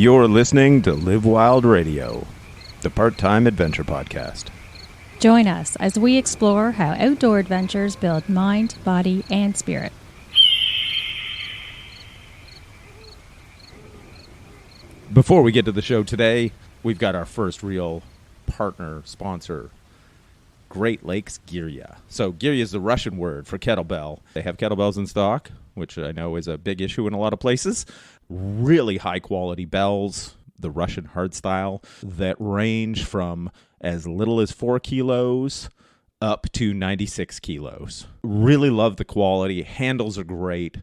You're listening to Live Wild Radio, the part-time adventure podcast. Join us as we explore how outdoor adventures build mind, body, and spirit. Before we get to the show today, we've got our first real partner sponsor, Great Lakes Girya. So Girya is the Russian word for kettlebell. They have kettlebells in stock, which I know is a big issue in a lot of places. Really high quality bells, the Russian hardstyle, that range from as little as 4 kilos up to 96 kilos. Really love the quality. Handles are great.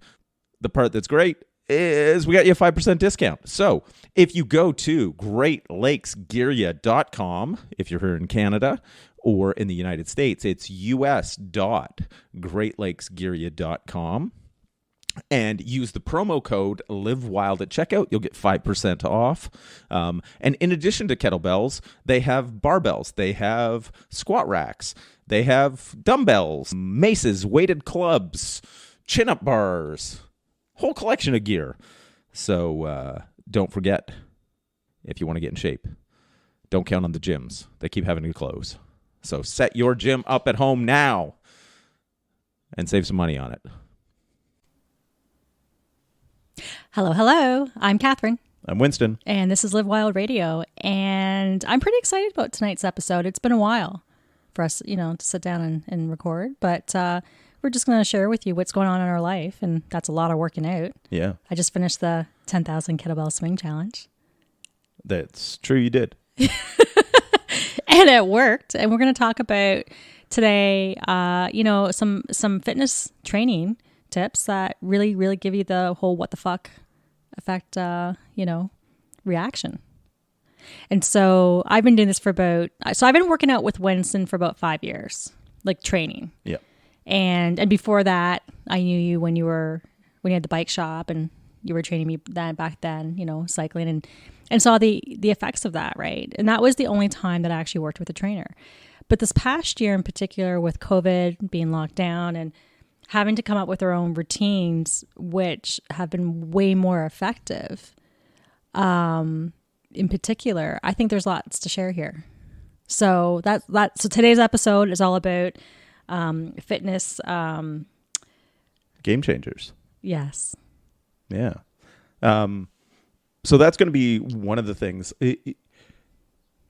The part that's great is we got you a 5% discount. So if you go to greatlakesgirya.com, if you're here in Canada or in the United States, it's us.greatlakesgirya.com. And use the promo code LiveWild at checkout. You'll get 5% off. And in addition to kettlebells, they have barbells. They have squat racks. They have dumbbells, maces, weighted clubs, chin-up bars, whole collection of gear. So don't forget, if you want to get in shape, don't count on the gyms. They keep having to close. So set your gym up at home now and save some money on it. Hello, hello. I'm Catharine. I'm Winston. And this is Live Wild Radio. And I'm pretty excited about tonight's episode. It's been a while for us, to sit down and record. But we're just going to share with you what's going on in our life. And that's a lot of working out. Yeah. I just finished the 10,000 Kettlebell Swing Challenge. That's true, you did. And it worked. And we're going to talk about today, some fitness training tips that really give you the whole what the fuck effect, reaction. And so I've been doing this I've been working out with Winston for about 5 years, like training. Yeah. And before that, I knew you when you had the bike shop and you were training me back then, cycling and saw the effects of that. Right. And that was the only time that I actually worked with a trainer. But this past year in particular, with COVID being locked down and having to come up with their own routines, which have been way more effective. In particular, I think there's lots to share here. So so today's episode is all about fitness. Game changers. Yes. Yeah. So that's going to be one of the things. And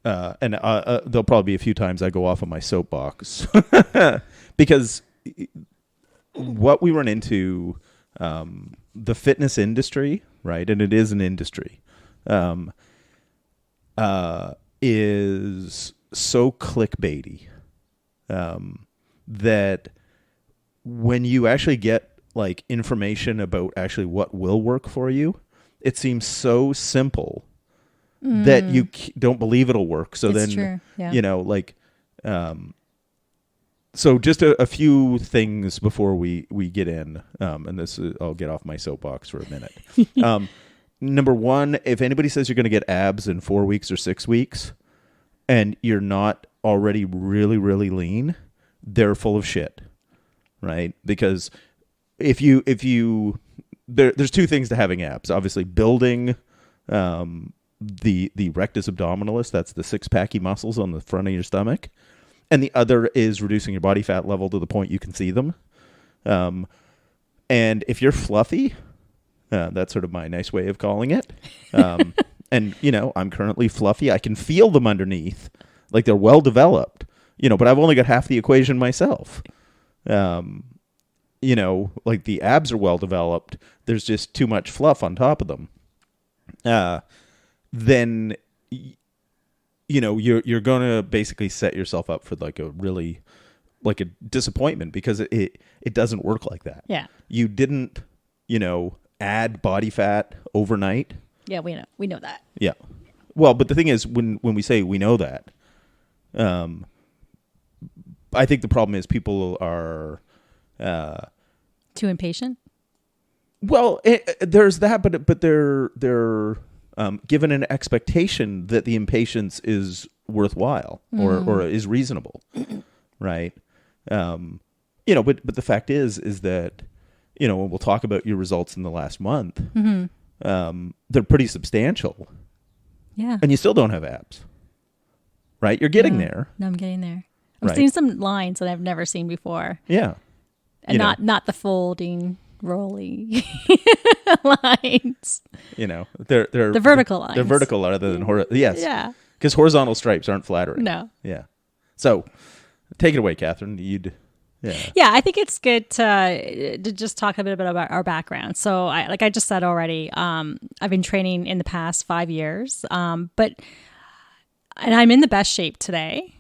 there'll probably be a few times I go off on my soapbox because what we run into, the fitness industry, right? And it is an industry, is so clickbaity, that when you actually get like information about actually what will work for you, it seems so simple that you don't believe it'll work. So it's then, true. Yeah. So just a few things before we get in, and I'll get off my soapbox for a minute. Number one, if anybody says you're going to get abs in 4 weeks or 6 weeks, and you're not already really, really lean, they're full of shit, right? Because there's two things to having abs. Obviously, building the rectus abdominalis, that's the six-packy muscles on the front of your stomach. And the other is reducing your body fat level to the point you can see them. And if you're fluffy, that's sort of my nice way of calling it. And, I'm currently fluffy. I can feel them underneath. Like they're well developed, but I've only got half the equation myself. Like the abs are well developed. There's just too much fluff on top of them. Then you're going to basically set yourself up for like a disappointment because it doesn't work like that. Yeah. You didn't, add body fat overnight. Yeah, we know that. Yeah. Well, but the thing is when we say we know that, I think the problem is people are too impatient. Well, there's that, but they're given an expectation that the impatience is worthwhile or is reasonable, right? But the fact is that when we'll talk about your results in the last month, they're pretty substantial. Yeah. And you still don't have abs, right? You're getting there. No, I'm getting there. I'm Right. seeing some lines that I've never seen before. Yeah. And not the folding, rolly lines. They're The vertical lines. They're vertical rather than horizontal. Yes. Yeah. Because horizontal stripes aren't flattering. No. Yeah. So, take it away, Catherine. Yeah, I think it's good to just talk a bit about our background. So, like I just said already, I've been training in the past 5 years, and I'm in the best shape today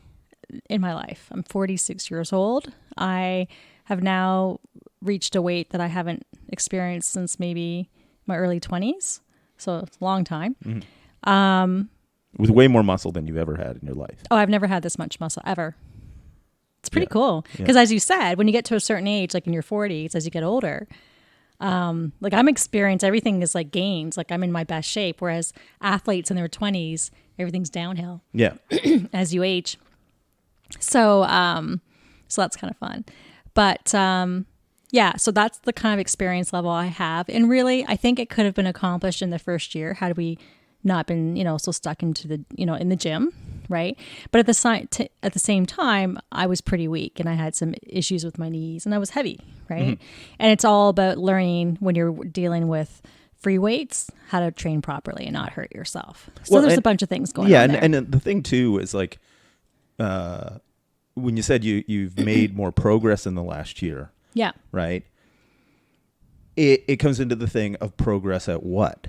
in my life. I'm 46 years old. I have now reached a weight that I haven't experienced since maybe my early 20s. So it's a long time. Mm-hmm. With way more muscle than you've ever had in your life. Oh, I've never had this much muscle ever. It's pretty cool. Yeah. Because as you said, when you get to a certain age, like in your 40s, as you get older, like I'm experienced, everything is like gains. Like I'm in my best shape. Whereas athletes in their 20s, everything's downhill. Yeah. As you age. So that's kind of fun. But so that's the kind of experience level I have. And really, I think it could have been accomplished in the first year had we not been, so stuck into the, in the gym, right? But at the same time, I was pretty weak and I had some issues with my knees and I was heavy, right? Mm-hmm. And it's all about learning when you're dealing with free weights, how to train properly and not hurt yourself. So there's a bunch of things going on there. And the thing too is like, when you said you've made more progress in the last year, yeah, right? It comes into the thing of progress at what?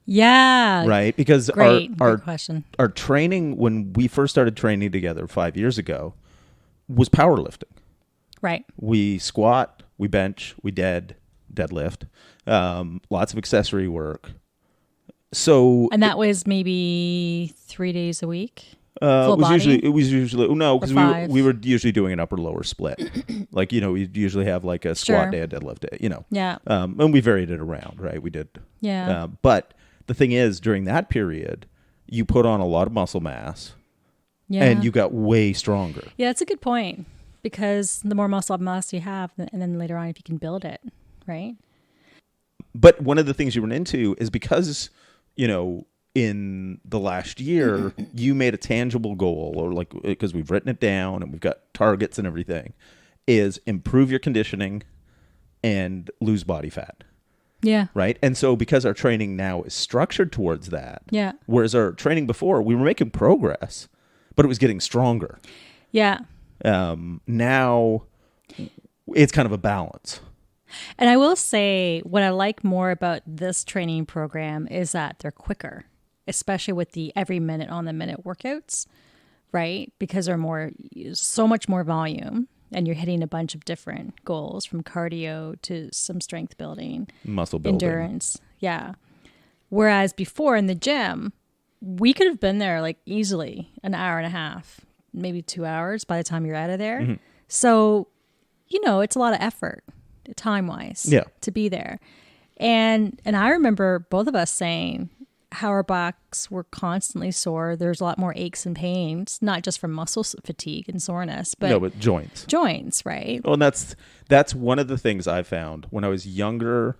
Yeah, right. Because great question. Our training when we first started training together 5 years ago was powerlifting. Right. We squat, we bench, we deadlift, lots of accessory work. So and that was maybe 3 days a week. It was usually no, because we were usually doing an upper lower split. Like we usually have like a squat day, a deadlift day. Yeah. And we varied it around, right? We did. Yeah. But the thing is, during that period, you put on a lot of muscle mass. Yeah. And you got way stronger. Yeah, that's a good point because the more muscle mass you have, and then later on, if you can build it, right? But one of the things you run into is because in the last year, you made a tangible goal, or like because we've written it down and we've got targets and everything, is improve your conditioning and lose body fat. Yeah. Right. And so because our training now is structured towards that, yeah. Whereas our training before, we were making progress, but it was getting stronger. Yeah. Now it's kind of a balance. And I will say what I like more about this training program is that they're quicker, especially with the every minute on the minute workouts, right? Because they're so much more volume and you're hitting a bunch of different goals from cardio to some strength building, muscle building, endurance. Yeah. Whereas before in the gym, we could have been there like easily an hour and a half, maybe 2 hours by the time you're out of there. Mm-hmm. So, it's a lot of effort time-wise to be there. And I remember both of us saying how our backs were constantly sore. There's a lot more aches and pains, not just from muscle fatigue and soreness, but joints. Joints, right? Well, and that's one of the things I found. When I was younger,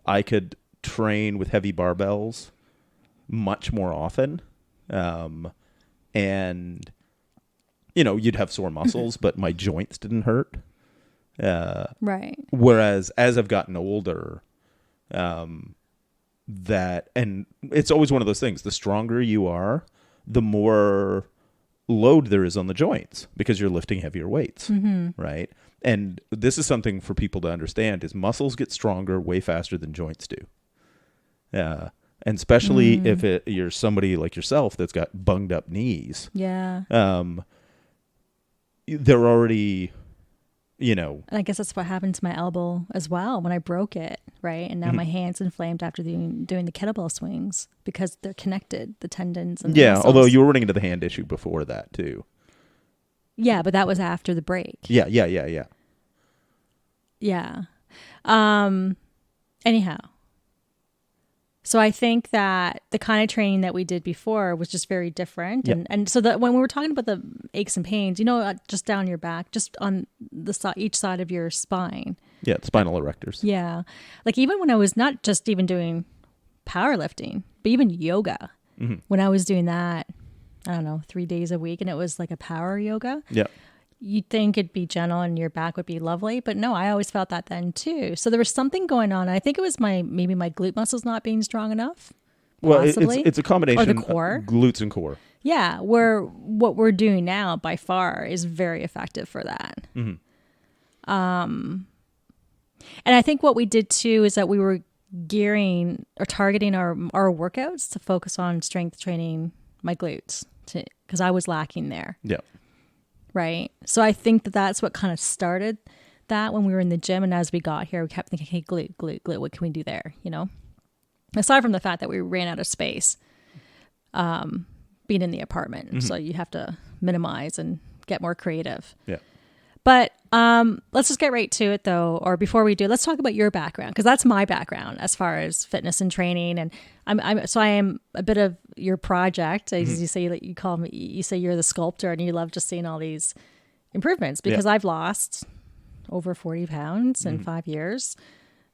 I could train with heavy barbells much more often. And, you'd have sore muscles, but my joints didn't hurt. Right. Whereas as I've gotten older, and it's always one of those things, the stronger you are, the more load there is on the joints because you're lifting heavier weights, right? And this is something for people to understand is muscles get stronger way faster than joints do. And especially if you're somebody like yourself that's got bunged up knees. Yeah. They're already... And I guess that's what happened to my elbow as well when I broke it, right? And now my hand's inflamed after doing the kettlebell swings because they're connected, the tendons and the muscles. Although you were running into the hand issue before that too. Yeah, but that was after the break. Yeah. Yeah. Anyhow. So I think that the kind of training that we did before was just very different. Yep. And so that when we were talking about the aches and pains, just down your back, just on each side of your spine. Yeah, the spinal erectors. Yeah. Like even when I was not just even doing powerlifting, but even yoga. Mm-hmm. When I was doing that, I don't know, 3 days a week, and it was like a power yoga. Yeah. You'd think it'd be gentle and your back would be lovely, but no, I always felt that then too. So there was something going on. I think it was maybe my glute muscles not being strong enough. Well, possibly. it's a combination Or the core. of glutes and core. Yeah, where what we're doing now by far is very effective for that. Mm-hmm. And I think what we did too is that we were gearing or targeting our workouts to focus on strength training my glutes because I was lacking there. Yeah. Right. So I think that's what kind of started that when we were in the gym. And as we got here, we kept thinking, hey, glute, what can we do there? You know, aside from the fact that we ran out of space being in the apartment. Mm-hmm. So you have to minimize and get more creative. Yeah. But let's just get right to it, though. Or before we do, let's talk about your background, because that's my background as far as fitness and training. And I am a bit of your project, as Mm-hmm. you say. You call me. You say you're the sculptor, and you love just seeing all these improvements. Because I've lost over 40 pounds in 5 years.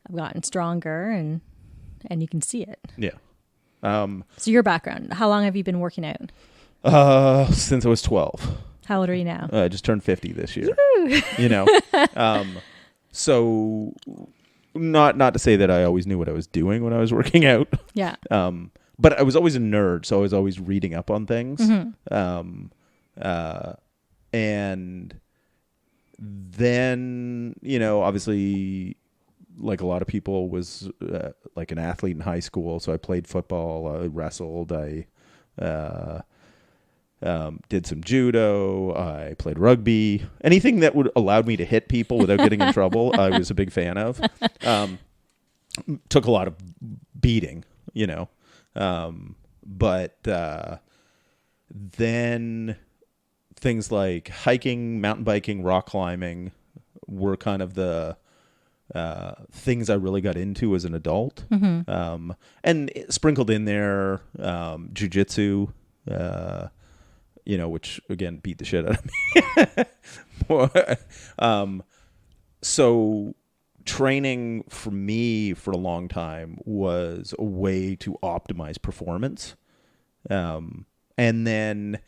I've gotten stronger, and you can see it. Yeah. So your background. How long have you been working out? Since I was 12. How old are you now? I just turned 50 this year. You know, so not to say that I always knew what I was doing when I was working out. Yeah. But I was always a nerd, so I was always reading up on things. Mm-hmm. And then, you know, obviously, like a lot of people, was like an athlete in high school. So I played football, I wrestled, I did some judo, I played rugby. Anything that would allow me to hit people without getting in trouble, I was a big fan of. Took a lot of beating, you know. But then things like hiking, mountain biking, rock climbing were kind of the things I really got into as an adult. Mm-hmm. And sprinkled in there, jiu-jitsu, you know, which again beat the shit out of me. So training for me for a long time was a way to optimize performance. And then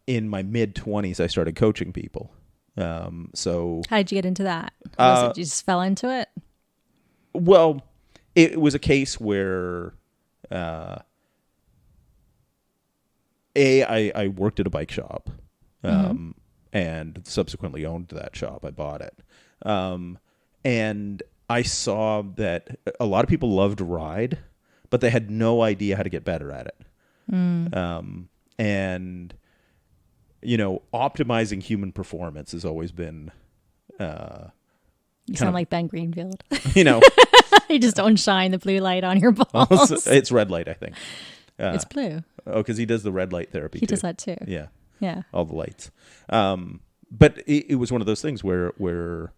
in my mid-20s, I started coaching people. So how did you get into that? Was it you just fell into it? Well, it was a case where I worked at a bike shop, and subsequently owned that shop. I bought it. And I saw that a lot of people loved to ride, but they had no idea how to get better at it. And, you know, optimizing human performance has always been... you sound like Ben Greenfield. You know. You just don't shine the blue light on your balls. It's red light, I think. It's blue. Oh, because he does the red light therapy. He does that too. Yeah. Yeah. All the lights. But it was one of those things where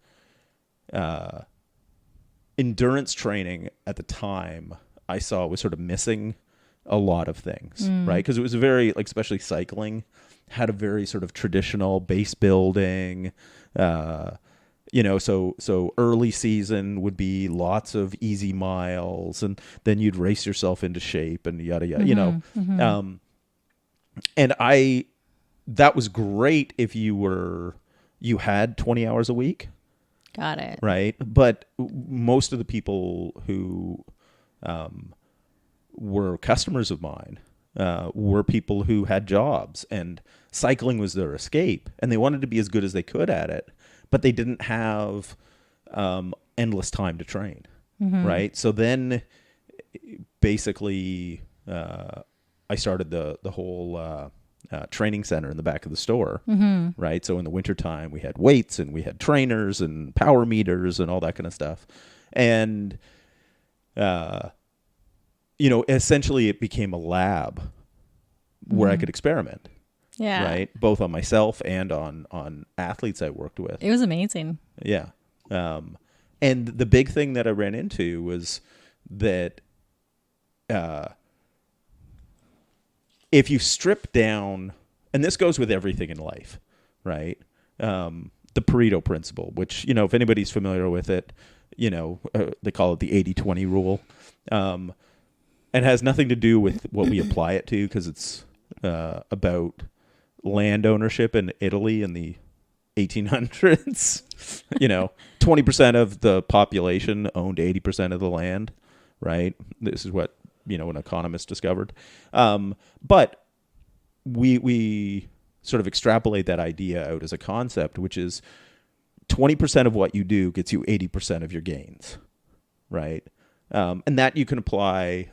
endurance training at the time I saw was sort of missing a lot of things, right? Because it was a very, like, especially cycling, had a very sort of traditional base building, you know, so early season would be lots of easy miles, and then you'd race yourself into shape and yada yada, you know. And that was great if you had 20 hours a week. Got it. Right. But most of the people who were customers of mine were people who had jobs, and cycling was their escape, and they wanted to be as good as they could at it, but they didn't have endless time to train. Right. So then basically I started the whole training center in the back of the store. Right. So in the wintertime, we had weights and we had trainers and power meters and all that kind of stuff. And, you know, essentially it became a lab where I could experiment. Yeah. Right. Both on myself and on athletes I worked with. It was amazing. Yeah. And the big thing that I ran into was that if you strip down, and this goes with everything in life, right? The Pareto Principle, which, you know, if anybody's familiar with it, you know, they call it the 80-20 rule. and has nothing to do with what we apply it to, because it's about land ownership in Italy in the 1800s. 20% of the population owned 80% of the land, right? This is what, an economist discovered. But we sort of extrapolate that idea out as a concept, which is 20% of what you do gets you 80% of your gains, right? And that you can apply,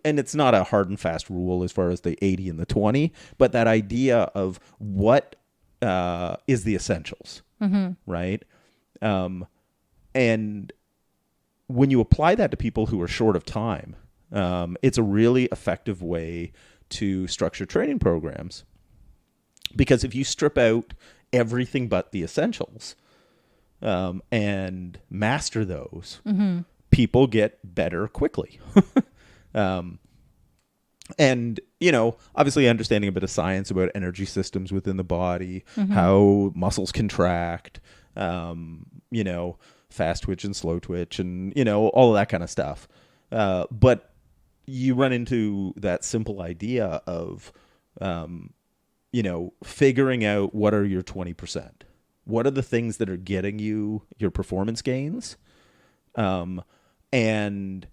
and it's not a hard and fast rule as far as the 80 and the 20, but that idea of what is the essentials, right? And when you apply that to people who are short of time, it's a really effective way to structure training programs. Because if you strip out everything but the essentials and master those, people get better quickly. And, obviously understanding a bit of science about energy systems within the body, how muscles contract, fast twitch and slow twitch and, all of that kind of stuff. But you run into that simple idea of, figuring out what are your 20%. What are the things that are getting you your performance gains? And,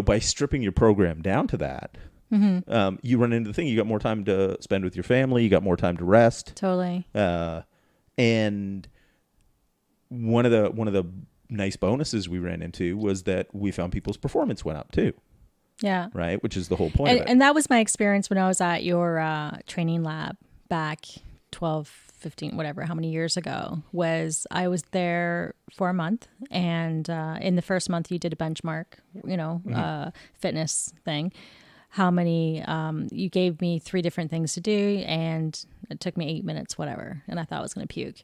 by stripping your program down to that, you run into the thing. You got more time to spend with your family. You got more time to rest. Totally. And one of the nice bonuses we ran into was that we found people's performance went up too. Yeah. Right. Which is the whole point of it. And that was my experience when I was at your training lab back 12, 15, whatever, how many years ago, was I was there for a month. And in the first month you did a benchmark, fitness thing. How many, you gave me 3 different things to do, and it took me 8 minutes, whatever. And I thought I was going to puke.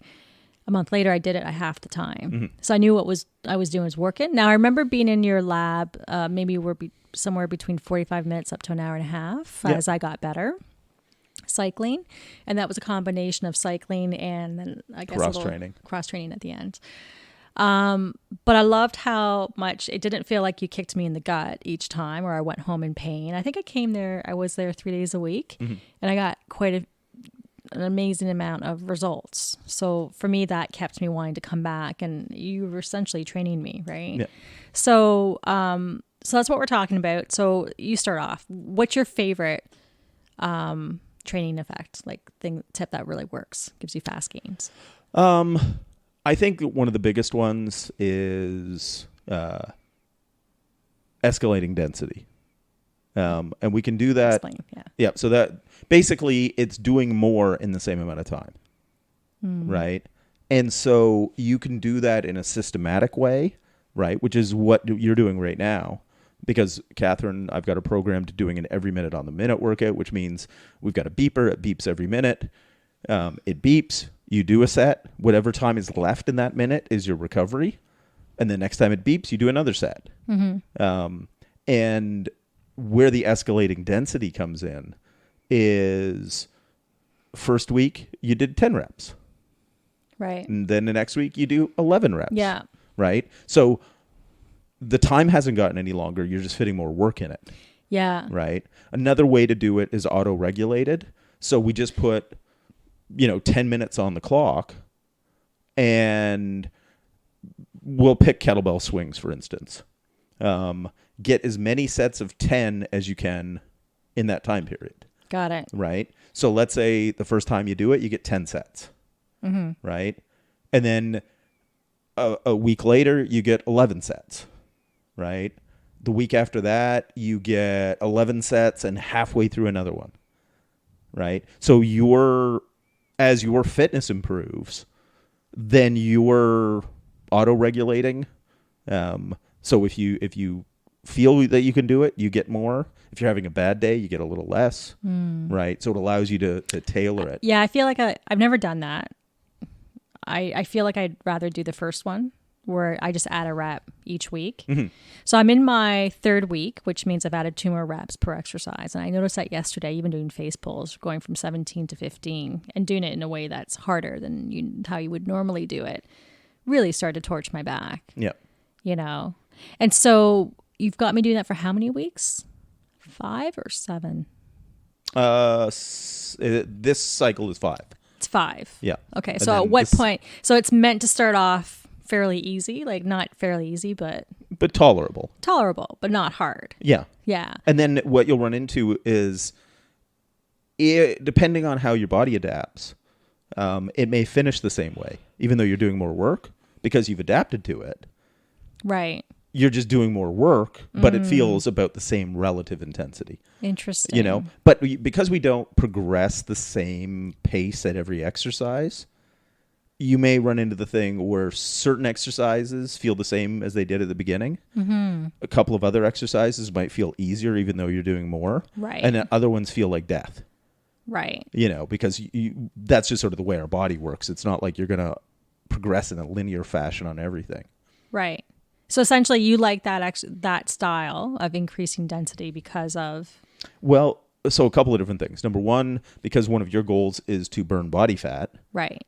A month later, I did it at half the time. So I knew what I was doing was working. Now, I remember being in your lab, maybe we're somewhere between 45 minutes up to an hour and a half as I got better. Cycling. And that was a combination of cycling and then I guess cross training at the end. But I loved how much it didn't feel like you kicked me in the gut each time or I went home in pain. I think I was there 3 days a week and I got quite an amazing amount of results. So for me, that kept me wanting to come back, and you were essentially training me, right? Yeah. So, so that's what we're talking about. So you start off. What's your favorite training effect, tip that really works, gives you fast gains? I think one of the biggest ones is escalating density. And we can do that. Explain, yeah. Yeah. So that basically it's doing more in the same amount of time. Right. And so you can do that in a systematic way, right? Which is what you're doing right now. Because Catharine, I've got a program to doing an every minute on the minute workout, which means we've got a beeper. It beeps every minute. It beeps. You do a set. Whatever time is left in that minute is your recovery. And the next time it beeps, you do another set. And where the escalating density comes in is first week you did 10 reps. Right. And then the next week you do 11 reps. Yeah. Right. So the time hasn't gotten any longer. You're just fitting more work in it. Yeah. Right. Another way to do it is auto-regulated. So we just put, 10 minutes on the clock and we'll pick kettlebell swings, for instance. Get as many sets of 10 as you can in that time period. Got it. Right. So let's say the first time you do it, you get 10 sets. Right. And then a week later, you get 11 sets. Right. The week after that, you get 11 sets and halfway through another one. Right. So as your fitness improves, then you're auto-regulating. So if you feel that you can do it, you get more. If you're having a bad day, you get a little less. Right. So it allows you to tailor it. Yeah. I feel like I've never done that. I feel like I'd rather do the first one where I just add a rep each week. So I'm in my 3rd week, which means I've added 2 more reps per exercise. And I noticed that yesterday, even doing face pulls, going from 17 to 15 and doing it in a way that's harder than how you would normally do it, really started to torch my back. Yeah. And so you've got me doing that for how many weeks? 5 or 7? This cycle is 5. It's 5. Yeah. Okay. And So then at what point? So it's meant to start off fairly easy, like not fairly easy, but tolerable. Tolerable, but not hard. Yeah. Yeah. And then what you'll run into is, depending on how your body adapts, it may finish the same way, even though you're doing more work because you've adapted to it. Right. You're just doing more work, but it feels about the same relative intensity. Interesting. You know, but because we don't progress the same pace at every exercise, you may run into the thing where certain exercises feel the same as they did at the beginning. Mm-hmm. A couple of other exercises might feel easier, even though you're doing more. Right. And then other ones feel like death. Right. You know, because that's just sort of the way our body works. It's not like you're going to progress in a linear fashion on everything. Right. So essentially, you like that style of increasing density because of? Well, so a couple of different things. Number one, because one of your goals is to burn body fat. Right.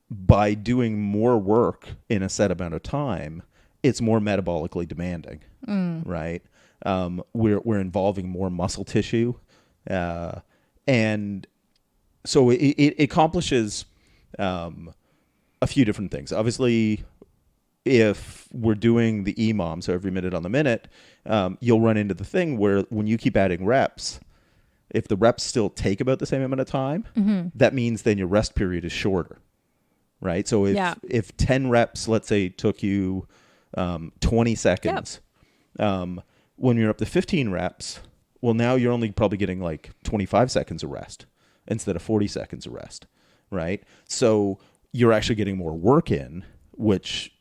By doing more work in a set amount of time, it's more metabolically demanding. Right. We're involving more muscle tissue, and so it accomplishes a few different things. Obviously, if we're doing the EMOM, so every minute on the minute, you'll run into the thing where when you keep adding reps, if the reps still take about the same amount of time, that means then your rest period is shorter, right? So if 10 reps, let's say, took you 20 seconds, when you're up to 15 reps, well, now you're only probably getting like 25 seconds of rest instead of 40 seconds of rest, right? So you're actually getting more work in, which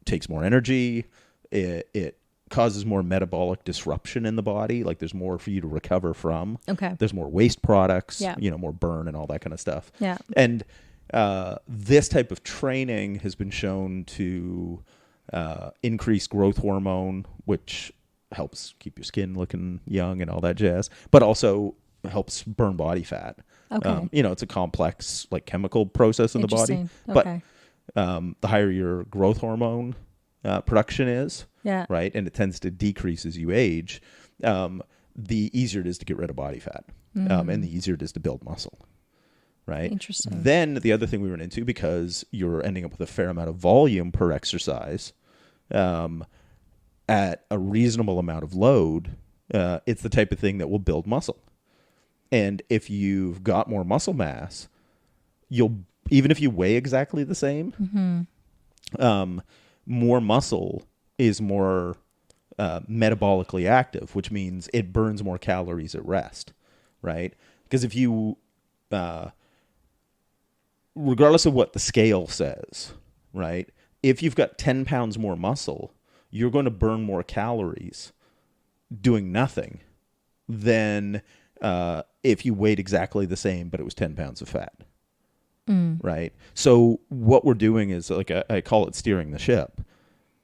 takes more energy. It causes more metabolic disruption in the body. Like there's more for you to recover from. Okay. There's more waste products, Yeah. more burn and all that kind of stuff. Yeah. And this type of training has been shown to increase growth hormone, which helps keep your skin looking young and all that jazz, but also helps burn body fat. Okay. It's a complex like chemical process in the body. Okay. But the higher your growth hormone production is, right, and it tends to decrease as you age, the easier it is to get rid of body fat, and the easier it is to build muscle, right? Interesting. Then the other thing we run into, because you're ending up with a fair amount of volume per exercise, at a reasonable amount of load, it's the type of thing that will build muscle. And if you've got more muscle mass, even if you weigh exactly the same, more muscle is more metabolically active, which means it burns more calories at rest, right? Because if you, regardless of what the scale says, right, if you've got 10 pounds more muscle, you're going to burn more calories doing nothing than if you weighed exactly the same, but it was 10 pounds of fat. Right. So what we're doing is, like, I call it steering the ship,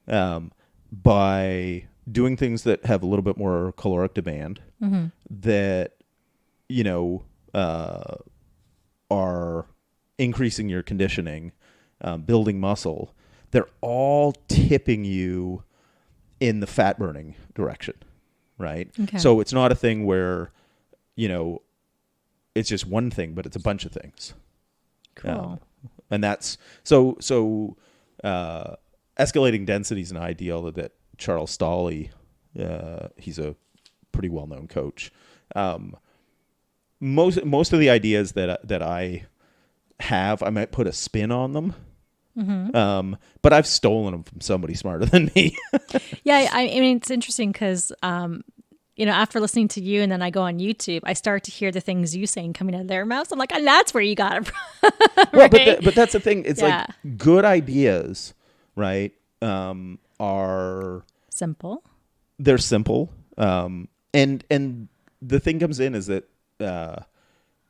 by doing things that have a little bit more caloric demand, that, are increasing your conditioning, building muscle. They're all tipping you in the fat burning direction. Right. Okay. So it's not a thing where, it's just one thing, but it's a bunch of things. Cool. And that's so escalating density is an ideal that Charles Stolley, he's a pretty well-known coach. Most of the ideas that I have, I might put a spin on them. But I've stolen them from somebody smarter than me. Yeah. I mean, it's interesting because, after listening to you and then I go on YouTube, I start to hear the things you saying coming out of their mouths. I'm like, and that's where you got it from. Well, right? but that's the thing. It's like good ideas, right, are simple. They're simple. And the thing comes in is that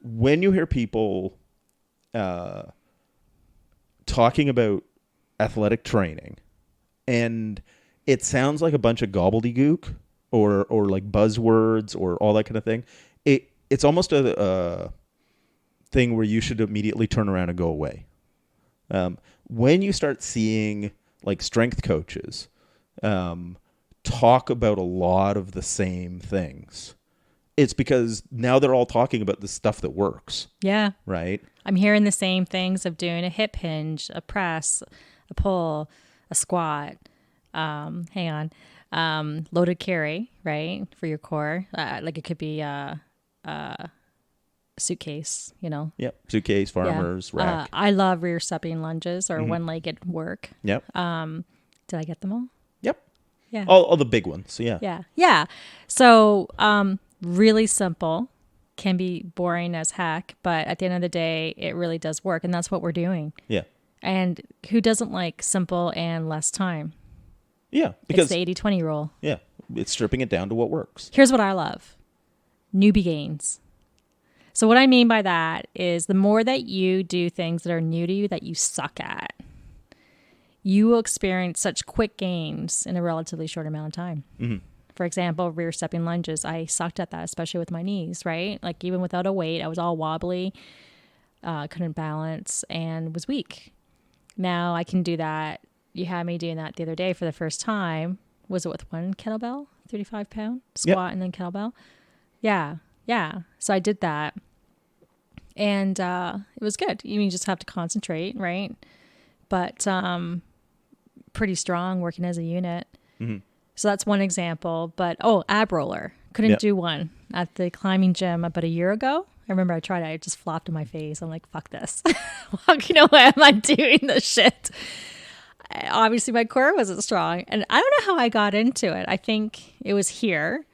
when you hear people talking about athletic training and it sounds like a bunch of gobbledygook, or like buzzwords or all that kind of thing, it's almost a thing where you should immediately turn around and go away. When you start seeing like strength coaches talk about a lot of the same things. It's because now they're all talking about the stuff that works. Yeah. Right? I'm hearing the same things of doing a hip hinge, a press, a pull, a squat. Loaded carry, right? For your core. Like it could be a suitcase, Yep. Suitcase, farmers, rack. I love rear stepping lunges or one-legged work. Yep. Did I get them all? Yep. Yeah. All the big ones. Yeah. Yeah. Yeah. So really simple, can be boring as heck, but at the end of the day, it really does work. And that's what we're doing. Yeah. And who doesn't like simple and less time? Yeah. Because it's the 80-20 rule. Yeah. It's stripping it down to what works. Here's what I love. Newbie gains. So what I mean by that is the more that you do things that are new to you that you suck at, you will experience such quick gains in a relatively short amount of time. Mm-hmm. For example, rear stepping lunges. I sucked at that, especially with my knees, right? Like even without a weight, I was all wobbly, couldn't balance, and was weak. Now I can do that. You had me doing that the other day for the first time. Was it with one kettlebell, 35-pound squat, and then kettlebell? Yeah. So I did that, and it was good. You just have to concentrate, right? But pretty strong working as a unit. Mm-hmm. So that's one example. But ab roller. Couldn't do one at the climbing gym about a year ago. I remember I tried it. I just flopped in my face. I'm like, fuck this. Why am I doing this shit? Obviously, my core wasn't strong. And I don't know how I got into it. I think it was here.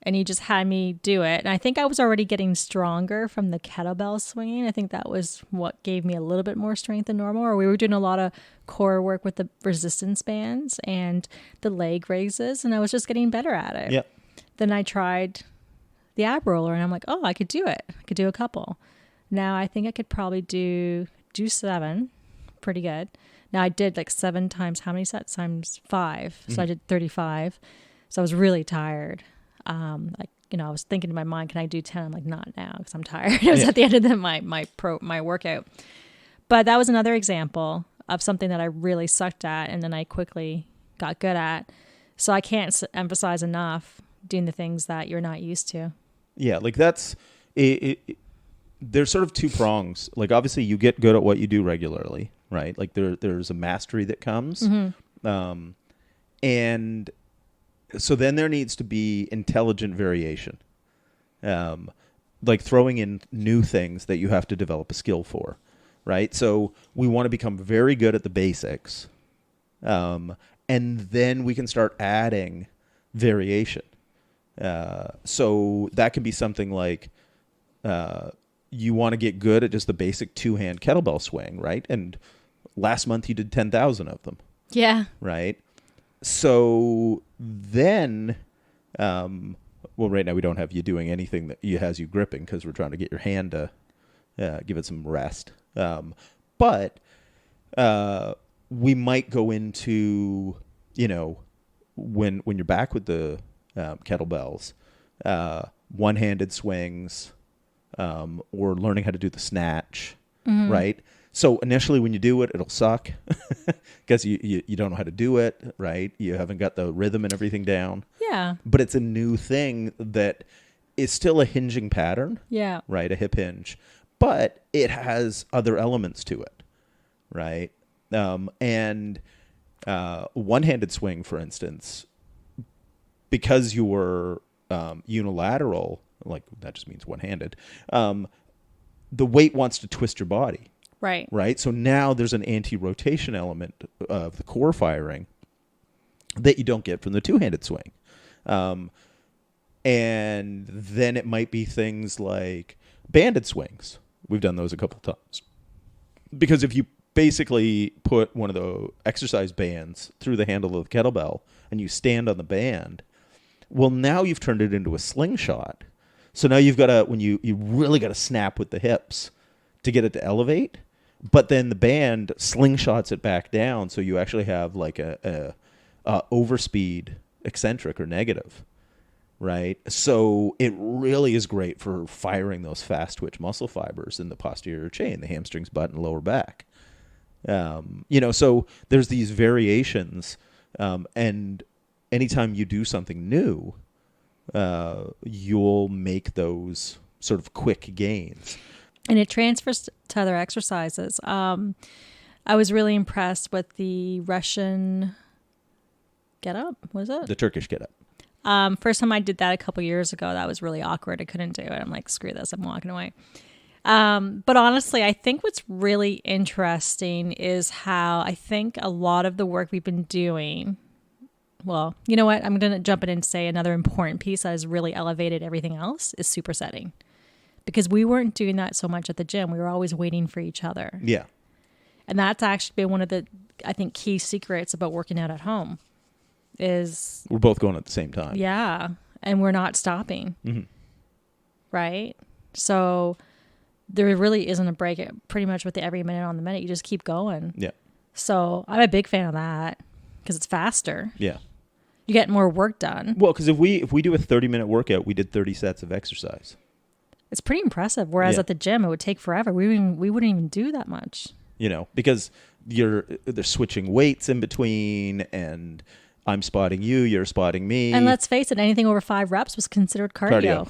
And he just had me do it. And I think I was already getting stronger from the kettlebell swinging. I think that was what gave me a little bit more strength than normal. Or we were doing a lot of core work with the resistance bands and the leg raises. And I was just getting better at it. Yep. Then I tried the ab roller. And I'm like, I could do it. I could do a couple. Now I think I could probably do 7. Pretty good. Now I did like 7 times how many sets? Times 5. So I did 35. So I was really tired. I was thinking in my mind, can I do 10? I'm like, not now because I'm tired. It was at the end of my workout. But that was another example of something that I really sucked at and then I quickly got good at. So I can't emphasize enough doing the things that you're not used to. Yeah, like that's there's sort of 2 prongs. Like obviously you get good at what you do regularly, right? Like there's a mastery that comes. Mm-hmm. And so then there needs to be intelligent variation, like throwing in new things that you have to develop a skill for, right? So we want to become very good at the basics, and then we can start adding variation. So that can be something like you want to get good at just the basic 2-hand kettlebell swing, right? And last month you did 10,000 of them. Yeah. Right? So then, right now we don't have you doing anything that has you gripping because we're trying to get your hand to give it some rest. But we might go into, when you're back with the kettlebells, one-handed swings, or learning how to do the snatch, right? So initially when you do it, it'll suck because you don't know how to do it, right? You haven't got the rhythm and everything down. Yeah. But it's a new thing that is still a hinging pattern. Yeah. Right? A hip hinge. But it has other elements to it, right? And one-handed swing, for instance, because you were unilateral, like that just means one-handed, the weight wants to twist your body. Right. Right. So now there's an anti-rotation element of the core firing that you don't get from the 2-handed swing. And then it might be things like banded swings. We've done those a couple of times. Because if you basically put one of the exercise bands through the handle of the kettlebell and you stand on the band, well, now you've turned it into a slingshot. So now you've got to, when you really got to snap with the hips to get it to elevate. But then the band slingshots it back down, so you actually have like a overspeed eccentric or negative, right? So it really is great for firing those fast twitch muscle fibers in the posterior chain, the hamstrings, butt, and lower back. So there's these variations, and anytime you do something new, you'll make those sort of quick gains. And it transfers to other exercises. I was really impressed with the Russian get up. What is it? The Turkish get up. First time I did that a couple years ago, that was really awkward. I couldn't do it. I'm like, screw this. I'm walking away. But honestly, I think what's really interesting is how I think a lot of the work we've been doing, well, you know what? I'm going to jump in and say another important piece that has really elevated everything else is supersetting. Because we weren't doing that so much at the gym. We were always waiting for each other. Yeah. And that's actually been one of the, I think, key secrets about working out at home is... We're both going at the same time. Yeah. And we're not stopping. Mm-hmm. Right? So there really isn't a break. Pretty much with every minute on the minute, you just keep going. Yeah. So I'm a big fan of that because it's faster. Yeah. You get more work done. Well, because if we do a 30-minute workout, we did 30 sets of exercise. It's pretty impressive. Whereas at the gym, it would take forever. We wouldn't even do that much. You know, because they're switching weights in between, and I'm spotting you, you're spotting me. And let's face it, anything over 5 reps was considered cardio.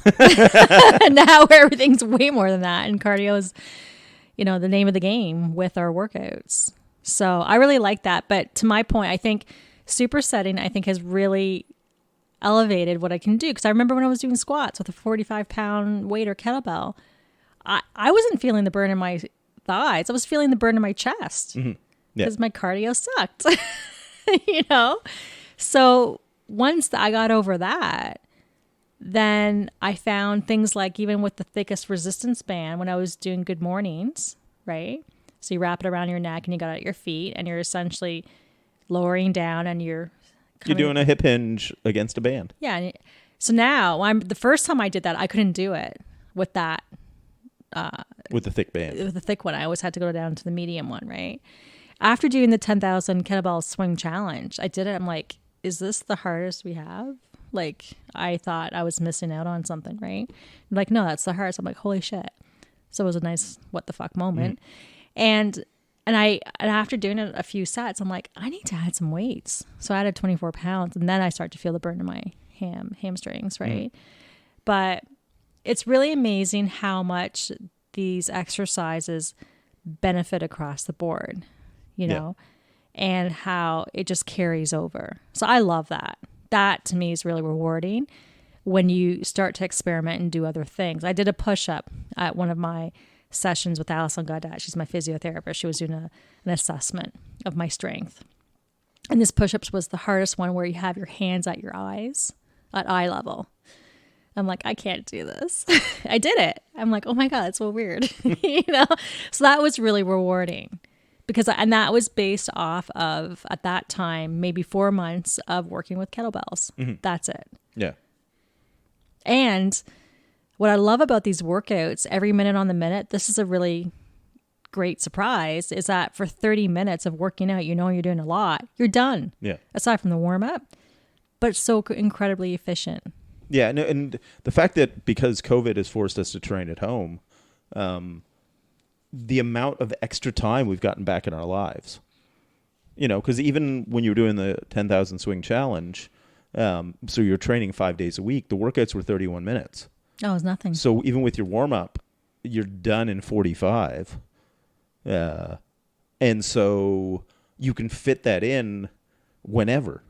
Now everything's way more than that, and cardio is, you know, the name of the game with our workouts. So I really like that. But to my point, I think supersetting, I think, has really elevated what I can do. Because I remember when I was doing squats with a 45-pound weight or kettlebell, I wasn't feeling the burn in my thighs. I was feeling the burn in my chest because my cardio sucked, you know? So once I got over that, then I found things like even with the thickest resistance band when I was doing good mornings, right? So you wrap it around your neck and you got it at your feet and you're essentially lowering down and you're doing a hip hinge against a band. Yeah. So now the first time I did that, I couldn't do it with that. With the thick band. With the thick one. I always had to go down to the medium one, right? After doing the 10,000 kettlebell swing challenge, I did it. I'm like, is this the hardest we have? Like, I thought I was missing out on something, right? I'm like, no, that's the hardest. I'm like, holy shit. So it was a nice what the fuck moment. And after doing it a few sets, I'm like, I need to add some weights. So I added 24 pounds, and then I start to feel the burn in my hamstrings, right? But it's really amazing how much these exercises benefit across the board, you know, and how it just carries over. So I love that. That to me is really rewarding when you start to experiment and do other things. I did a push-up at one of my sessions with Alison Gaudet. She's my physiotherapist. She was doing an assessment of my strength. And this push-ups was the hardest one where you have your hands at your eyes, at eye level. I'm like, I can't do this. I did it. I'm like, oh my God, that's so weird. You know? So that was really rewarding and that was based off of, at that time, maybe 4 months of working with kettlebells. That's it. Yeah. And what I love about these workouts, every minute on the minute, this is a really great surprise, is that for 30 minutes of working out, you know you're doing a lot, you're done. Yeah. Aside from the warm-up, but it's so incredibly efficient. Yeah, and the fact that because COVID has forced us to train at home, the amount of extra time we've gotten back in our lives, you know, because even when you were doing the 10,000 swing challenge, so you're training 5 days a week, the workouts were 31 minutes. Oh, it was nothing. So even with your warm-up, you're done in 45. And so you can fit that in whenever,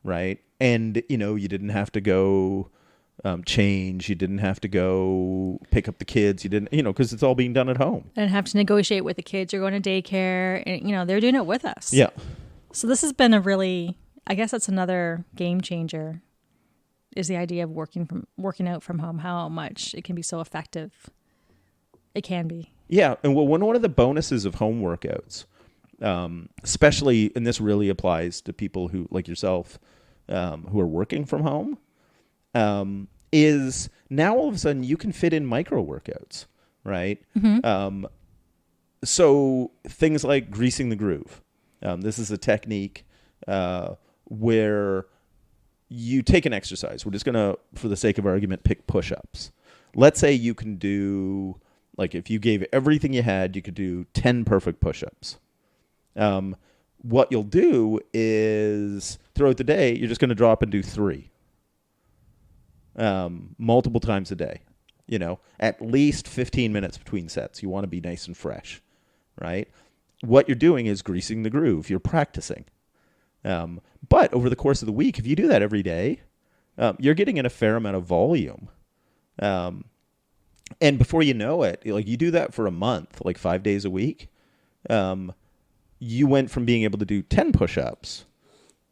right? And, you know, you didn't have to go change. You didn't have to go pick up the kids. You didn't, you know, because it's all being done at home. And have to negotiate with the kids. You're going to daycare. And, you know, they're doing it with us. Yeah. So this has been I guess that's another game changer, is the idea of working out from home, how much it can be so effective. It can be. Yeah. And one of the bonuses of home workouts, especially, and this really applies to people who, like yourself, who are working from home, is now all of a sudden you can fit in micro workouts, right? So things like greasing the groove. This is a technique where you take an exercise. We're just going to, for the sake of argument, pick push-ups. Let's say you can do, like if you gave everything you had, you could do 10 perfect push-ups. what you'll do is throughout the day, you're just going to drop and do 3 multiple times a day. At least 15 minutes between sets. You want to be nice and fresh, right? What you're doing is greasing the groove. You're practicing. But over the course of the week, if you do that every day, you're getting in a fair amount of volume. And before you know it, like you do that for a month, like 5 days a week, you went from being able to do 10 push-ups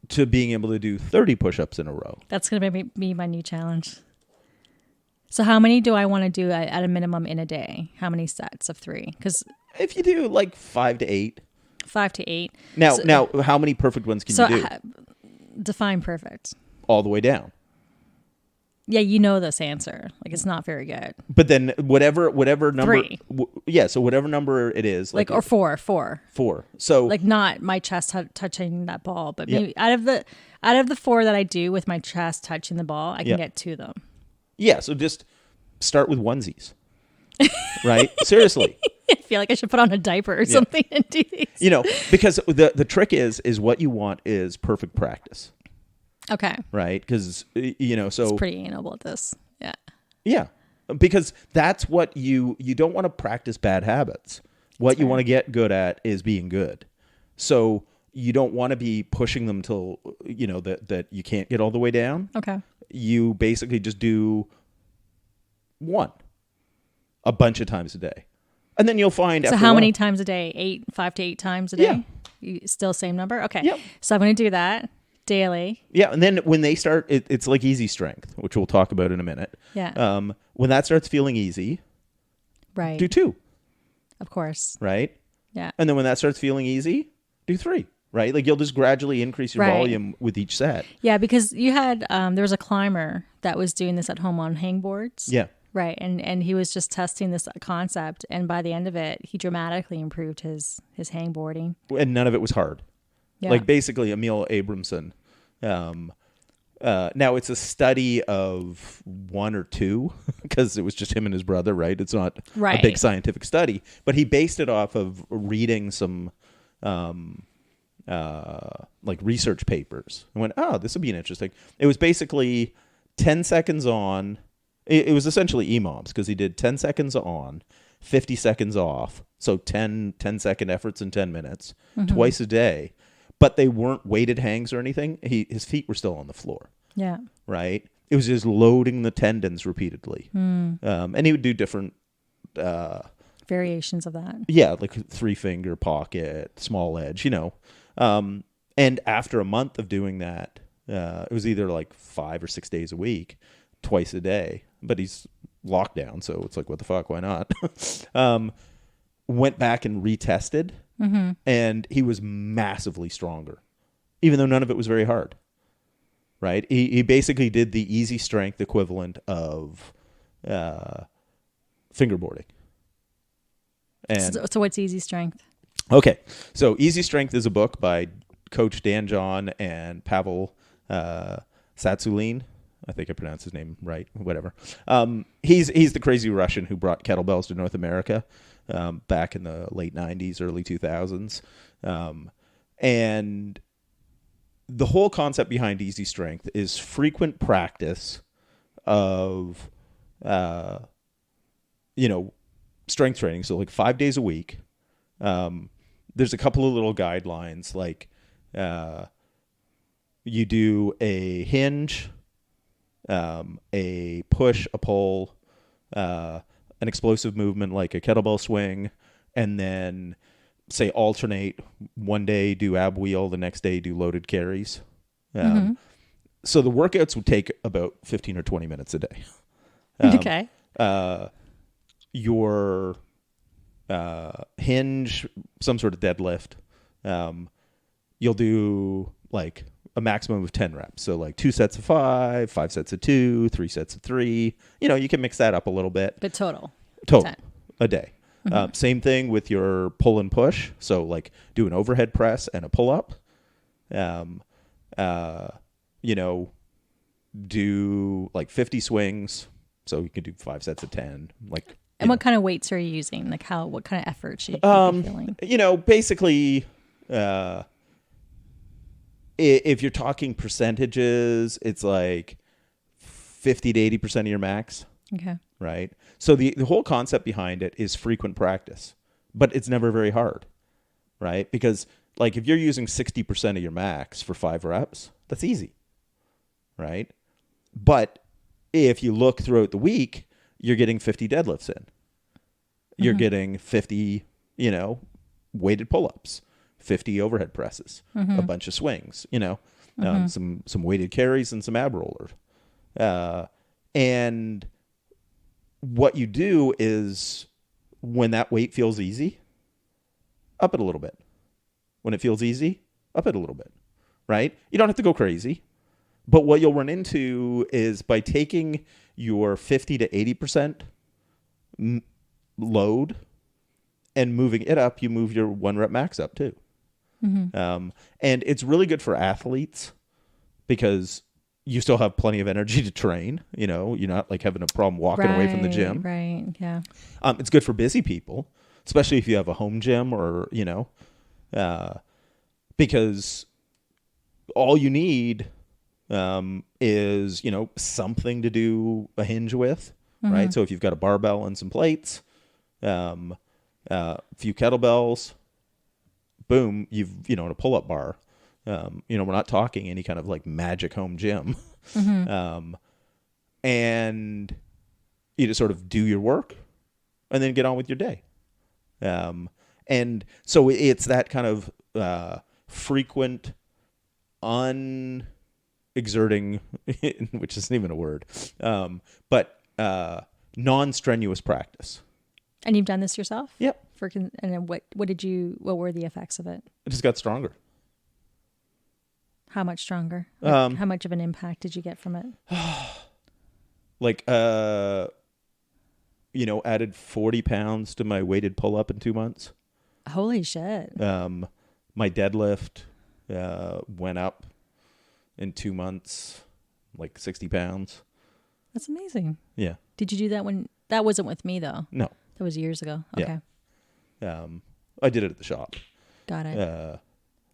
to being able to do 30 push-ups in a row. That's going to be my new challenge. So how many do I want to do at a minimum in a day? How many sets of 3? Because if you do like 5 to 8. 5 to 8. Now, how many perfect ones can you do? Define perfect. All the way down. Yeah, you know this answer. Like, it's not very good. But then whatever number. 3. So whatever number it is. Or 4. 4. So like not my chest touching that ball, but maybe out of the 4 that I do with my chest touching the ball, I can get 2 of them. Yeah, so just start with onesies. Right? Seriously. I feel like I should put on a diaper or something and do these. Because the trick is what you want is perfect practice. Okay. Right? Because, so... It's pretty anal at this. Yeah. Yeah. Because that's what you don't want to practice bad habits. What you want to get good at is being good. So you don't want to be pushing them till, that you can't get all the way down. Okay. You basically just do 1 a bunch of times a day. And then you'll find So how many times a day? 5 to 8 times a day? Yeah. Still same number? Okay. Yep. So I'm going to do that daily. Yeah. And then when they start, it's like easy strength, which we'll talk about in a minute. Yeah. When that starts feeling easy, right, do 2. Of course. Right? Yeah. And then when that starts feeling easy, do 3. Right? Like you'll just gradually increase your volume with each set. Yeah, because you had, there was a climber that was doing this at home on hangboards. Yeah. Right. And he was just testing this concept. And by the end of it, he dramatically improved his hangboarding. And none of it was hard. Yeah. Like basically Emil Abramson. Now it's a study of 1 or 2 because it was just him and his brother, right? It's not a big scientific study, but he based it off of reading some, like research papers and went, this would be an interesting. It was basically 10 seconds on. It was essentially EMOMs because he did 10 seconds on, 50 seconds off. So 10 second efforts in 10 minutes, twice a day. But they weren't weighted hangs or anything. His feet were still on the floor. Yeah. Right? It was just loading the tendons repeatedly. And he would do different... variations of that. Yeah, like 3-finger pocket, small edge, And after a month of doing that, it was either like 5 or 6 days a week, twice a day. But he's locked down, so it's like, what the fuck? Why not? Went back and retested, and he was massively stronger, even though none of it was very hard. Right? He basically did the easy strength equivalent of fingerboarding. And so what's easy strength? Okay, so Easy Strength is a book by Coach Dan John and Pavel Satsulin. I think I pronounced his name right. Whatever. He's the crazy Russian who brought kettlebells to North America back in the late 90s, early 2000s. And the whole concept behind Easy Strength is frequent practice of, strength training. So like 5 days a week. There's a couple of little guidelines, like you do a hinge, a push, a pull, an explosive movement like a kettlebell swing, and then say alternate. One day do ab wheel, the next day do loaded carries. So the workouts would take about 15 or 20 minutes a day. Okay. Your hinge, some sort of deadlift, you'll do like a maximum of 10 reps. So like 2 sets of 5, 5 sets of 2, 3 sets of 3. You can mix that up a little bit. But total 10. A day. Same thing with your pull and push. So like do an overhead press and a pull up. Do like 50 swings. So you can do 5 sets of 10. And what kind of weights are you using? Like what kind of effort should you be feeling? Basically, if you're talking percentages, it's like 50 to 80% of your max. Okay. Right. So the whole concept behind it is frequent practice, but it's never very hard. Right. Because like if you're using 60% of your max for 5 reps, that's easy. Right. But if you look throughout the week, you're getting 50 deadlifts in. You're getting 50, weighted pull-ups, 50 overhead presses, a bunch of swings, some weighted carries and some ab rollers. And what you do is when that weight feels easy, up it a little bit. When it feels easy, up it a little bit, right? You don't have to go crazy. But what you'll run into is by taking your 50 to 80% load and moving it up, you move your 1 rep max up too. And it's really good for athletes because you still have plenty of energy to train. You're not like having a problem walking away from the gym. Right. Yeah. It's good for busy people, especially if you have a home gym or, because all you need is, something to do a hinge with, right? So if you've got a barbell and some plates, a few kettlebells, boom, you've, a pull-up bar. We're not talking any kind of like magic home gym. And you just sort of do your work and then get on with your day. And so it's that kind of frequent, exerting, which isn't even a word, but non-strenuous practice. And you've done this yourself? Yep. And then what were the effects of it? It just got stronger. How much stronger? How much of an impact did you get from it? Added 40 pounds to my weighted pull-up in 2 months. Holy shit. My deadlift went up in 2 months, like 60 pounds. That's amazing. Yeah. Did you do that that wasn't with me though? No. That was years ago. Okay. Yeah. I did it at the shop. Got it.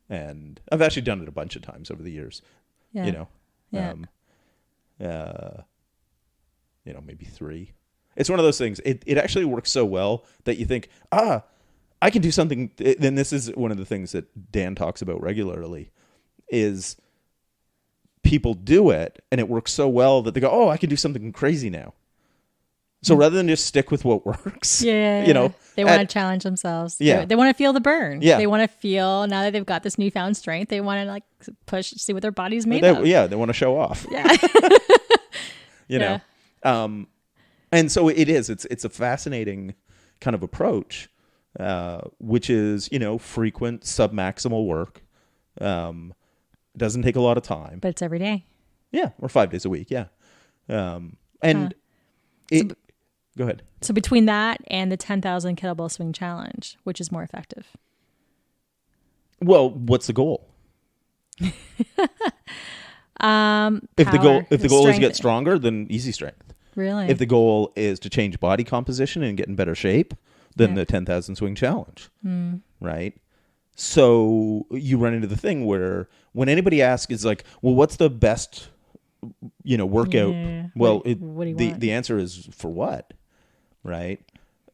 And I've actually done it a bunch of times over the years. Yeah. Maybe 3. It's one of those things. It actually works so well that you think, I can do something. Then this is one of the things that Dan talks about regularly is people do it and it works so well that they go, I can do something crazy now. So rather than just stick with what works, they want to challenge themselves. Yeah. They want to feel the burn. Yeah. They want to feel, now that they've got this newfound strength, they want to like push, see what their body's made of. Yeah. They want to show off. Yeah. And so it is. It's a fascinating kind of approach, which is, frequent submaximal work. Doesn't take a lot of time. But it's every day. Yeah. Or 5 days a week. Yeah. Go ahead. So between that and the 10,000 kettlebell swing challenge, which is more effective? Well, what's the goal? If the goal is to get stronger, then easy strength. Really? If the goal is to change body composition and get in better shape, then the 10,000 swing challenge. Right? So you run into the thing where when anybody asks, is like, well, what's the best, workout? Yeah. Well, what do you want? The answer is for what? Right?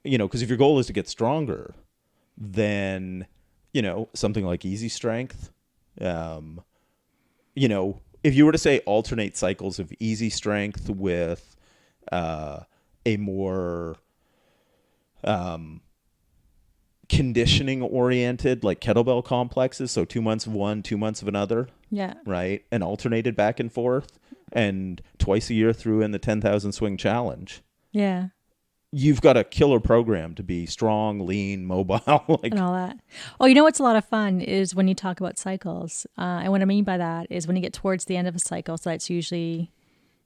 Because if your goal is to get stronger, then, something like easy strength, if you were to say alternate cycles of easy strength with a more conditioning oriented, like kettlebell complexes, so 2 months of one, 2 months of another, right, and alternated back and forth, and twice a year threw in the 10,000 swing challenge, you've got a killer program to be strong, lean, mobile, and all that. Oh, you know what's a lot of fun is when you talk about cycles. And what I mean by that is when you get towards the end of a cycle, so that's usually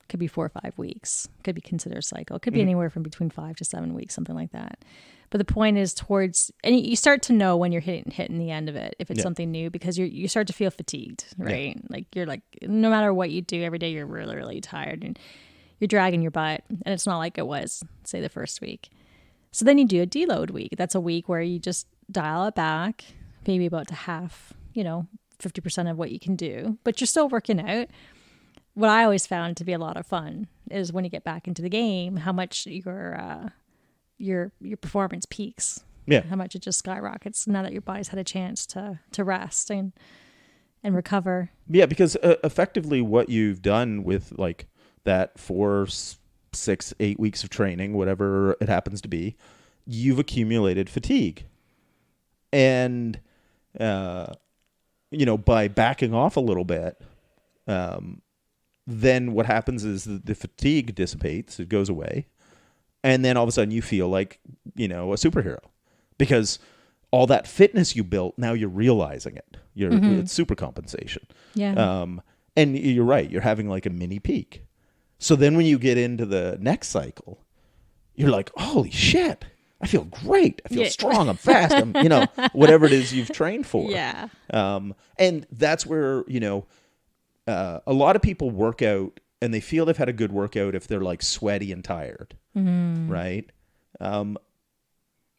could be 4 or 5 weeks, could be considered a cycle. It could be anywhere from between 5 to 7 weeks, something like that. But the point is and you start to know when you're hitting the end of it, if it's something new, because you start to feel fatigued, right? Like you're like, no matter what you do every day, you're really, really tired and you're dragging your butt, and it's not like it was, say, the first week. So then you do a deload week. That's a week where you just dial it back, maybe about to half, 50% of what you can do, but you're still working out. What I always found to be a lot of fun is when you get back into the game, how much your performance peaks. Yeah. How much it just skyrockets now that your body's had a chance to rest and recover. Yeah, because effectively what you've done with like that 4, 6, 8 weeks of training, whatever it happens to be, you've accumulated fatigue. And, by backing off a little bit, then what happens is the fatigue dissipates, it goes away. And then all of a sudden you feel like, a superhero because all that fitness you built, now you're realizing it. It's super compensation. Yeah. And you're right. You're having like a mini peak. So then when you get into the next cycle, you're like, holy shit, I feel great. I feel strong. I'm fast. I'm, whatever it is you've trained for. Yeah. And that's where, a lot of people work out and they feel they've had a good workout if they're like sweaty and tired. Mm-hmm. Right.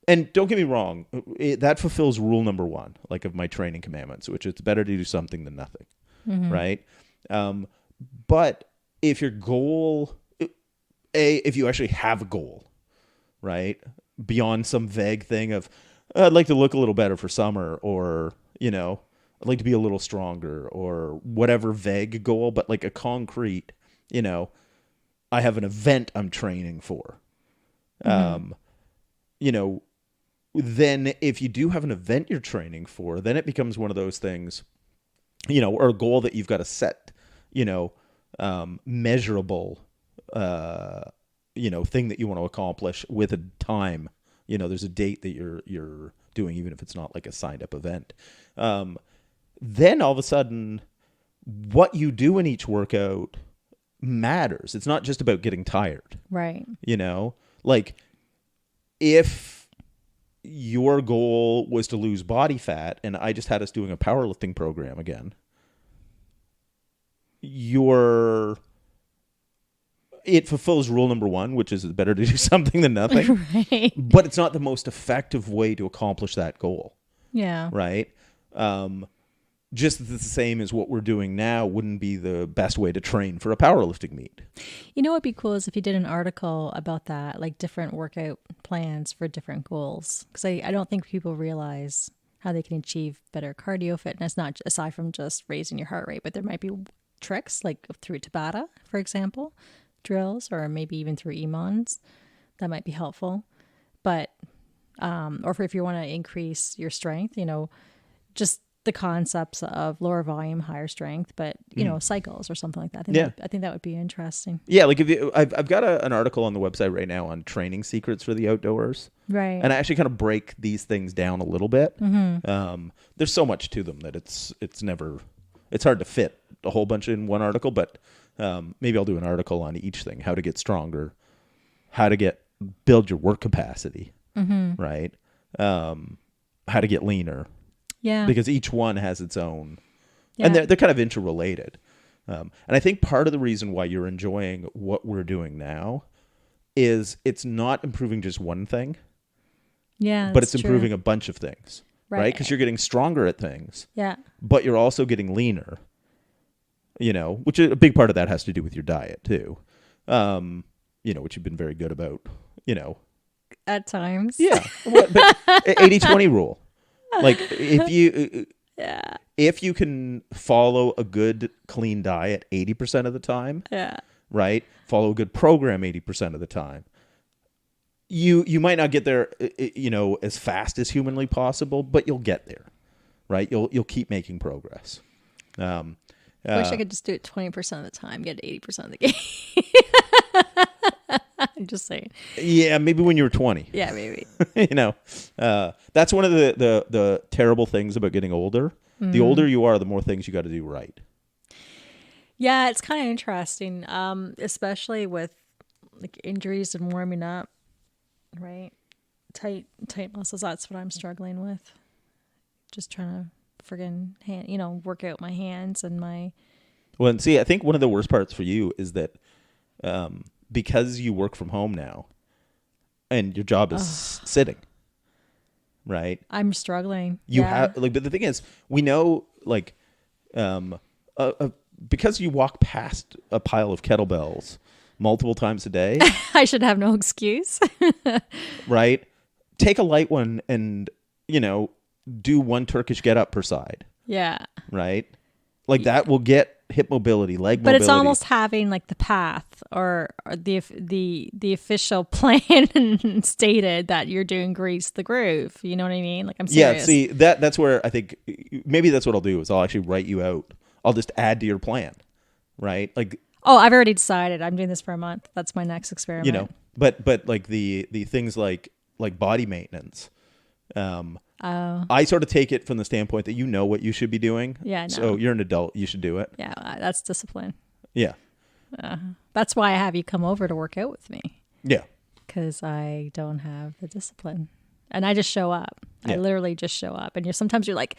And don't get me wrong, that fulfills rule number 1, like of my training commandments, which it's better to do something than nothing. Mm-hmm. Right. But if your goal, if you actually have a goal, right, beyond some vague thing of, I'd like to look a little better for summer, or, I'd like to be a little stronger, or whatever vague goal, but like a concrete, I have an event I'm training for. Mm-hmm. Then if you do have an event you're training for, then it becomes one of those things, or a goal that you've got to set, measurable, thing that you want to accomplish with a time. There's a date that you're doing, even if it's not like a signed up event. Then all of a sudden, what you do in each workout matters. It's not just about getting tired. Right. Like if your goal was to lose body fat and I just had us doing a powerlifting program again, it fulfills rule number 1, which is it's better to do something than nothing. Right. But it's not the most effective way to accomplish that goal. Yeah. Right. Just the same as what we're doing now wouldn't be the best way to train for a powerlifting meet. What would be cool is if you did an article about that, like different workout plans for different goals. Because I don't think people realize how they can achieve better cardio fitness, not aside from just raising your heart rate, but there might be tricks like through Tabata, for example, drills, or maybe even through EMONs that might be helpful. But, or if you want to increase your strength, just the concepts of lower volume, higher strength, but cycles or something like that. I think that would be interesting. Yeah, like I've got an article on the website right now on training secrets for the outdoors. Right. And I actually kind of break these things down a little bit. Mm-hmm. There's so much to them that it's hard to fit a whole bunch in one article, but maybe I'll do an article on each thing: how to get stronger, how to build your work capacity, mm-hmm. right? How to get leaner. Yeah. Because each one has its own, and they're kind of interrelated. And I think part of the reason why you're enjoying what we're doing now is it's not improving just one thing. Yeah. But it's improving a bunch of things, right? Because you're getting stronger at things. Yeah. But you're also getting leaner, which a big part of that has to do with your diet too. Which you've been very good about, At times. Yeah. But 80-20 rule. Like if you can follow a good clean diet 80% of the time, right? Follow a good program 80% of the time. You might not get there, as fast as humanly possible, but you'll get there, right? You'll keep making progress. I wish I could just do it 20% of the time, get 80% of the game. I'm just saying. Yeah, maybe when you were 20. Yeah, maybe. That's one of the terrible things about getting older. Mm-hmm. The older you are, the more things you got to do right. Yeah, it's kind of interesting, especially with like injuries and warming up, right? Tight muscles. That's what I'm struggling with. Just trying to friggin' work out my hands and my. Well, and see, I think one of the worst parts for you is that. Because you work from home now and your job is sitting, right? I'm struggling. But the thing is, we know, like, because you walk past a pile of kettlebells multiple times a day, I should have no excuse. right? Take a light one and, do one Turkish get up per side. Yeah. Right? Like that will get hip mobility, leg But mobility. it's almost having like the path or the official plan stated that you're doing grease the groove. You know what I mean? Like I'm serious. Yeah, see, that's where I think maybe that's what I'll do is I'll actually write you out. I'll just add to your plan, right? Like, oh, I've already decided I'm doing this for a month. That's my next experiment. But like the things like body maintenance. I sort of take it from the standpoint that you know what you should be doing. Yeah, no. So you're an adult, you should do it. Yeah, that's discipline. Yeah. That's why I have you come over to work out with me. Yeah. Because I don't have the discipline. And I just show up. Yeah. I literally just show up. And sometimes you're like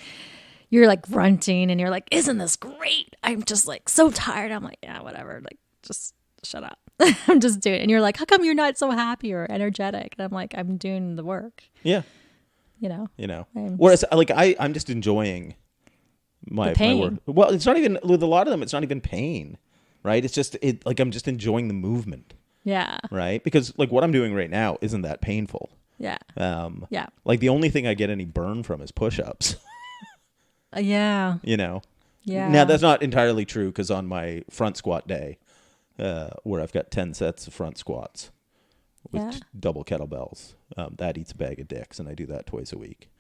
grunting and you're like, isn't this great? I'm just like so tired. I'm like, yeah, whatever. Like, just shut up. I'm just doing it. And you're like, how come you're not so happy or energetic? And I'm like, I'm doing the work. Yeah. Whereas like I'm just enjoying my work. Well, it's not even with a lot of them. It's not even pain, right? It's just like I'm just enjoying the movement. Yeah. Right. Because like what I'm doing right now isn't that painful. Yeah. Yeah. Like the only thing I get any burn from is push-ups. Yeah. Yeah. Now that's not entirely true because on my front squat day, where I've got 10 sets of front squats with double kettlebells, that eats a bag of dicks, and I do that twice a week.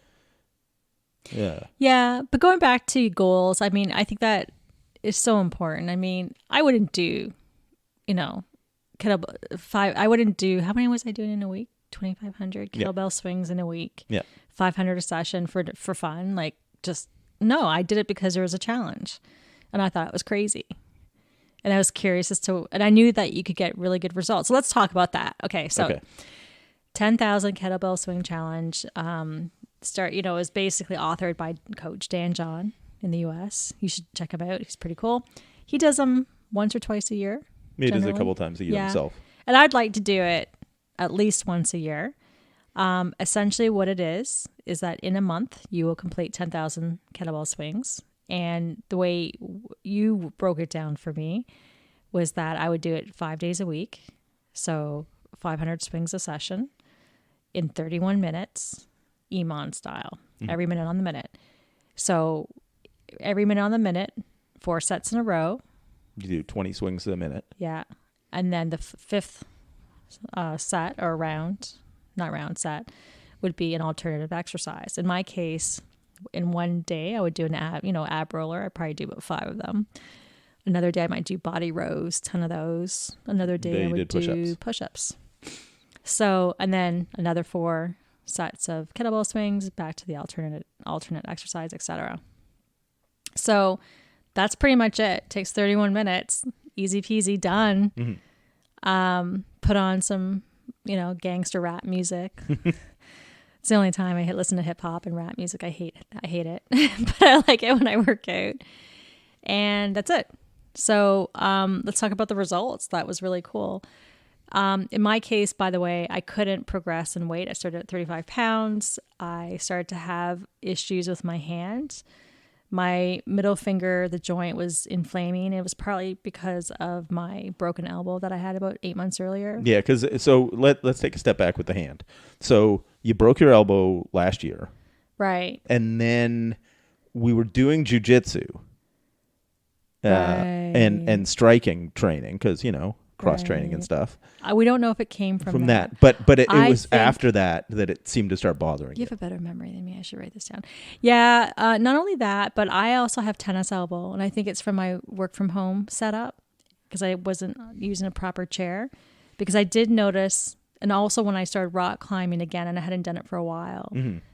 Yeah. Yeah, but going back to goals, I mean, I think that is so important. I mean, I wouldn't do, kettlebell I wouldn't do. How many was I doing in a week? 2,500 kettlebell swings in a week. Yeah. 500 a session for fun. Like, just no. I did it because there was a challenge, and I thought it was crazy. And I was curious and I knew that you could get really good results. So let's talk about that. Okay. So 10,000 kettlebell swing challenge, is basically authored by Coach Dan John in the US. You should check him out. He's pretty cool. He does them once or twice a year. He does it a couple times a year himself. And I'd like to do it at least once a year. Essentially what it is that in a month you will complete 10,000 kettlebell swings. And the way you broke it down for me was that I would do it 5 days a week. So 500 swings a session in 31 minutes, EMON style, every minute on the minute. So every minute on the minute, 4 sets in a row. You do 20 swings a minute. Yeah. And then the fifth set or set would be an alternative exercise. In my case, in one day, I would do an ab roller. I'd probably do about 5 of them. Another day, I might do body rows, 10 of those. Another day, I would do push-ups. So, and then another 4 sets of kettlebell swings, back to the alternate exercise, etc. So that's pretty much it. Takes 31 minutes. Easy peasy, done. Mm-hmm. Put on some, gangster rap music. It's the only time I listen to hip hop and rap music. I hate it, but I like it when I work out. And that's it. So let's talk about the results. That was really cool. In my case, by the way, I couldn't progress in weight. I started at 35 pounds. I started to have issues with my hands. My middle finger, the joint was inflaming. It was partly because of my broken elbow that I had about 8 months earlier. Yeah, so let's take a step back with the hand. So you broke your elbow last year. Right. And then we were doing jujitsu and striking training because, cross training and stuff. We don't know if it came from that. But it was after that it seemed to start bothering you. You have a better memory than me. I should write this down. Yeah. Not only that, but I also have tennis elbow, and I think it's from my work from home setup because I wasn't using a proper chair. Because I did notice, and also when I started rock climbing again, and I hadn't done it for a while,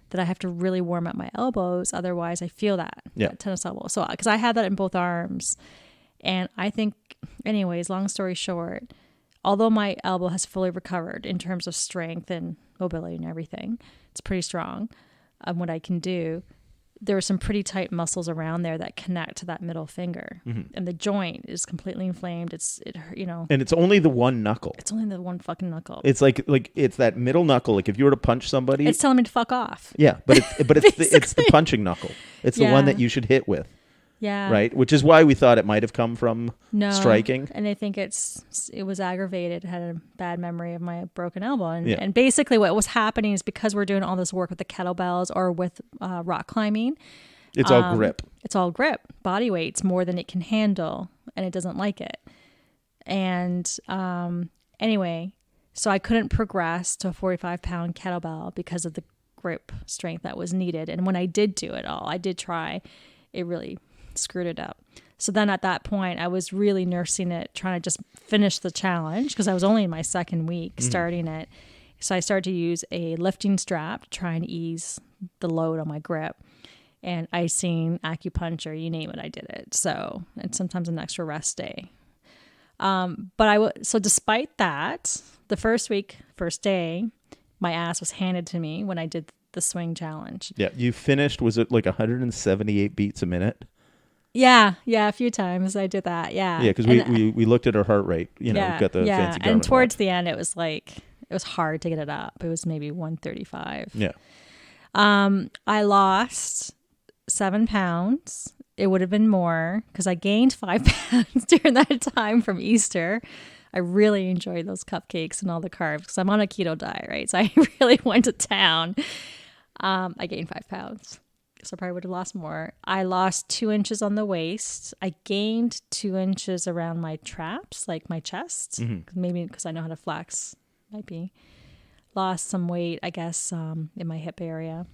that I have to really warm up my elbows. Otherwise, I feel that tennis elbow. So because I had that in both arms. And I think, anyways, long story short, although my elbow has fully recovered in terms of strength and mobility and everything, it's pretty strong what I can do. There are some pretty tight muscles around there that connect to that middle finger. Mm-hmm. And the joint is completely inflamed. And it's only the one knuckle. It's only the one fucking knuckle. It's like it's that middle knuckle. Like if you were to punch somebody. It's telling me to fuck off. Yeah, but it's the punching knuckle. It's the one that you should hit with. Yeah. Right. Which is why we thought it might have come from striking. And I think it was aggravated. Had a bad memory of my broken elbow. And, Yeah. and basically what was happening is because we're doing all this work with the kettlebells or with rock climbing. It's all grip. It's all grip, body weight's more than it can handle, and it doesn't like it. And anyway, so I couldn't progress to a 45-pound kettlebell because of the grip strength that was needed. And when I did do it all, I did try, it really screwed it up. So then at that point, I was really nursing it, trying to just finish the challenge because I was only in my second week starting it. So I started to use a lifting strap to try and ease the load on my grip. And icing, acupuncture, you name it, I did it. So, and sometimes an extra rest day. So despite that, the first day, my ass was handed to me when I did the swing challenge. Yeah. You finished, was it like 178 beats a minute? Yeah, a few times I did that. Yeah. Yeah, because we looked at her heart rate, got the fancy Garmin and towards watch. the end, it was hard to get it up. It was maybe 135. Yeah. I lost 7 pounds. It would have been more because I gained 5 pounds during that time from Easter. I really enjoyed those cupcakes and all the carbs because I'm on a keto diet, right? So I really went to town. I gained 5 pounds. So I probably would have lost more. I lost 2 inches on the waist. I gained 2 inches around my traps, like my chest, maybe because I know how to flex, might be. Lost some weight, I guess, in my hip area.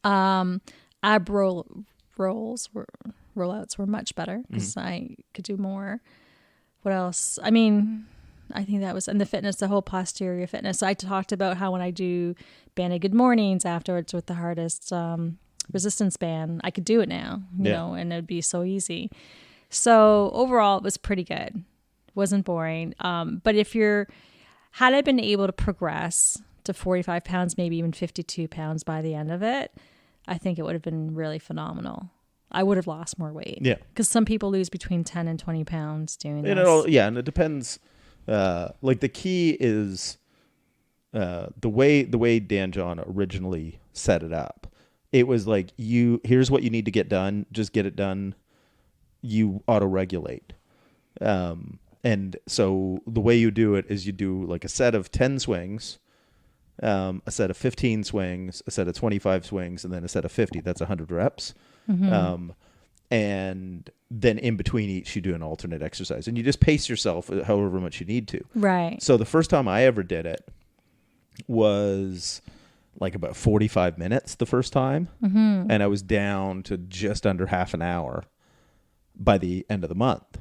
Ab rollouts were much better because I could do more. What else? I mean, I think that was, and the fitness, the whole posterior fitness. So I talked about how when I do banded good mornings afterwards with the hardest resistance band, I could do it now, you know, and it'd be so easy. So overall, it was pretty good. Wasn't boring. But had I been able to progress to 45 pounds, maybe even 52 pounds by the end of it, I think it would have been really phenomenal. I would have lost more weight. Yeah. Because some people lose between 10 and 20 pounds doing this. And it depends. Like the key is the way Dan John originally set it up. It was like, here's what you need to get done. Just get it done. You auto-regulate. And so the way you do it is you do like a set of 10 swings, a set of 15 swings, a set of 25 swings, and then a set of 50. That's 100 reps. And then in between each, you do an alternate exercise. And you just pace yourself however much you need to. Right. So the first time I ever did it was like about 45 minutes the first time. And I was down to just under half an hour by the end of the month.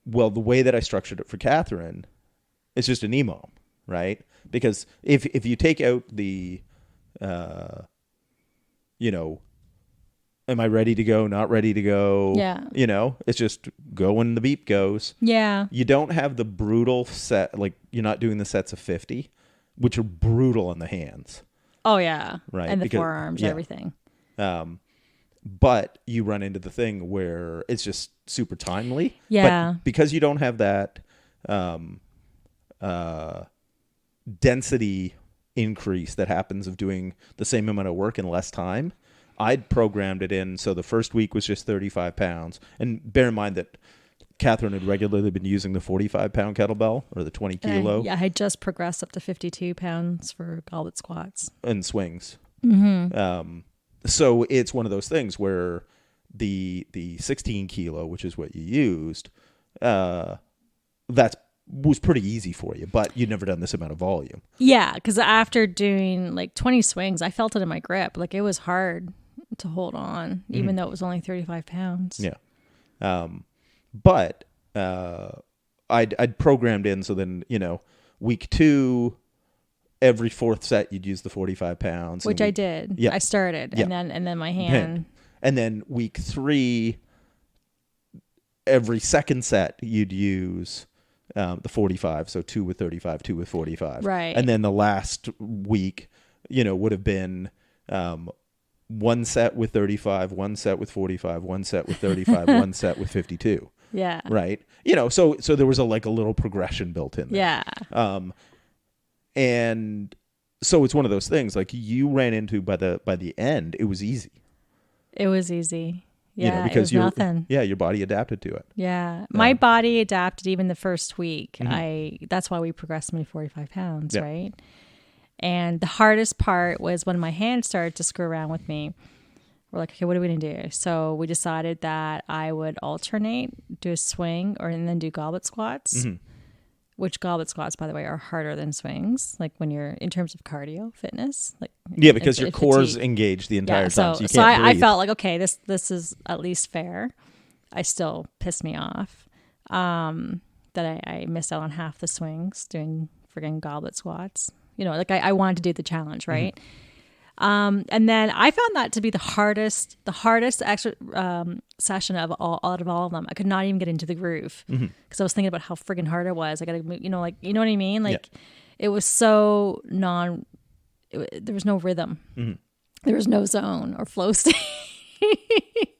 Well, the way that I structured it for Catharine, it's just an EMOM, right? Because if you take out the, am I ready to go, not ready to go? Yeah. It's just go when the beep goes. Yeah. You don't have the brutal set, like you're not doing the sets of 50, which are brutal on the hands. Oh, yeah. Right. And the forearms, everything. But you run into the thing where it's just super timely. Yeah. But because you don't have that density increase that happens of doing the same amount of work in less time, I'd programmed it in. So the first week was just 35 pounds. And bear in mind that Catharine had regularly been using the 45-pound kettlebell or the 20 kilo. I had just progressed up to 52 pounds for goblet squats. And swings. So it's one of those things where the 16 kilo, which is what you used, that was pretty easy for you, but you'd never done this amount of volume. Yeah, because after doing like 20 swings, I felt it in my grip. Like it was hard to hold on, even though it was only 35 pounds. Yeah. But I'd programmed in, so then, week 2, every fourth set you'd use the 45 pounds. Which I did. Yeah. I started, and then my hand. And then week 3, every second set you'd use the 45, so 2 with 35, 2 with 45. Right. And then the last week, would have been 1 set with 35, 1 set with 45, 1 set with 35, 1 set with 52. Yeah. Right. So there was a little progression built in there. Yeah. And so it's one of those things like you ran into by the end, it was easy. It was easy. Yeah, you know, because it was nothing. your body adapted to it. Yeah, my body adapted even the first week. Mm-hmm. That's why we progressed me to 45 pounds, Yeah. right? And the hardest part was when my hands started to screw around with me. We're like, okay, what are we gonna do? So we decided that I would alternate, do a swing, and then do goblet squats. Mm-hmm. Which goblet squats, by the way, are harder than swings. Like when you're in terms of cardio fitness, like because your core's engaged the entire time, so you can't breathe. I felt like, okay, this is at least fair. I still pissed me off that I missed out on half the swings doing friggin' goblet squats. You know, like I wanted to do the challenge, right? Mm-hmm. And then I found that to be the hardest extra session out of all of them. I could not even get into the groove because I was thinking about how friggin' hard it was. I got to move, you know what I mean? Like it was so there was no rhythm. Mm-hmm. There was no zone or flow state.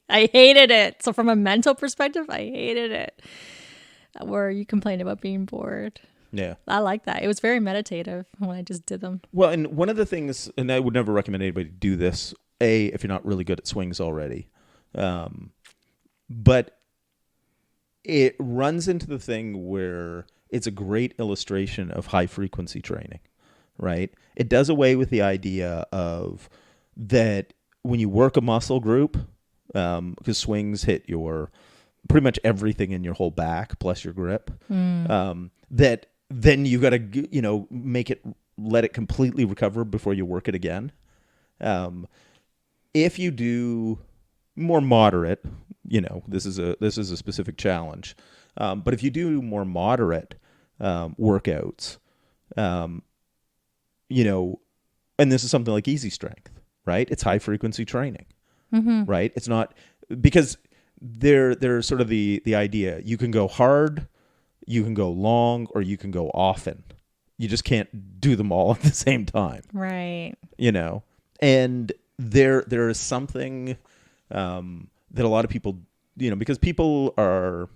I hated it. So from a mental perspective, I hated it. Where you complained about being bored. Yeah. I like that. It was very meditative when I just did them. Well, and one of the things, and I would never recommend anybody to do this, if you're not really good at swings already, but it runs into the thing where it's a great illustration of high frequency training, right? It does away with the idea of that when you work a muscle group, because swings hit your pretty much everything in your whole back plus your grip, that then you got to, let it completely recover before you work it again. If you do more moderate, this is a specific challenge. But if you do more moderate workouts, and this is something like easy strength, right? It's high frequency training, right? It's not because there's sort of the idea you can go hard, you can go long, or you can go often. You just can't do them all at the same time. Right. And there is something that a lot of people, because people are,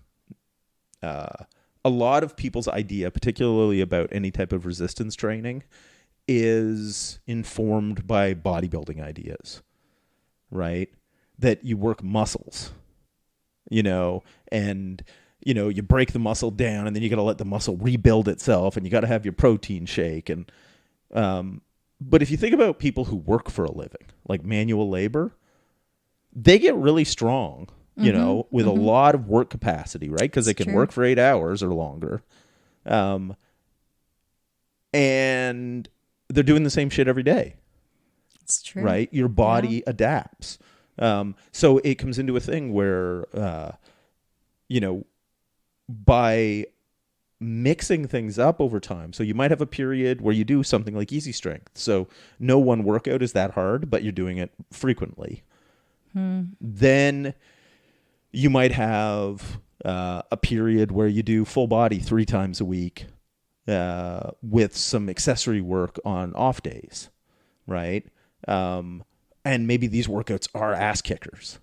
a lot of people's idea, particularly about any type of resistance training, is informed by bodybuilding ideas, right? That you work muscles, and you break the muscle down and then you got to let the muscle rebuild itself and you got to have your protein shake. And, but if you think about people who work for a living, like manual labor, they get really strong, with a lot of work capacity, right? Because they can work for 8 hours or longer. And they're doing the same shit every day. It's true. Right? Your body adapts. So it comes into a thing where, by mixing things up over time. So you might have a period where you do something like easy strength. So no one workout is that hard, but you're doing it frequently. Then you might have a period where you do full body 3 times a week with some accessory work on off days, right? And maybe these workouts are ass kickers,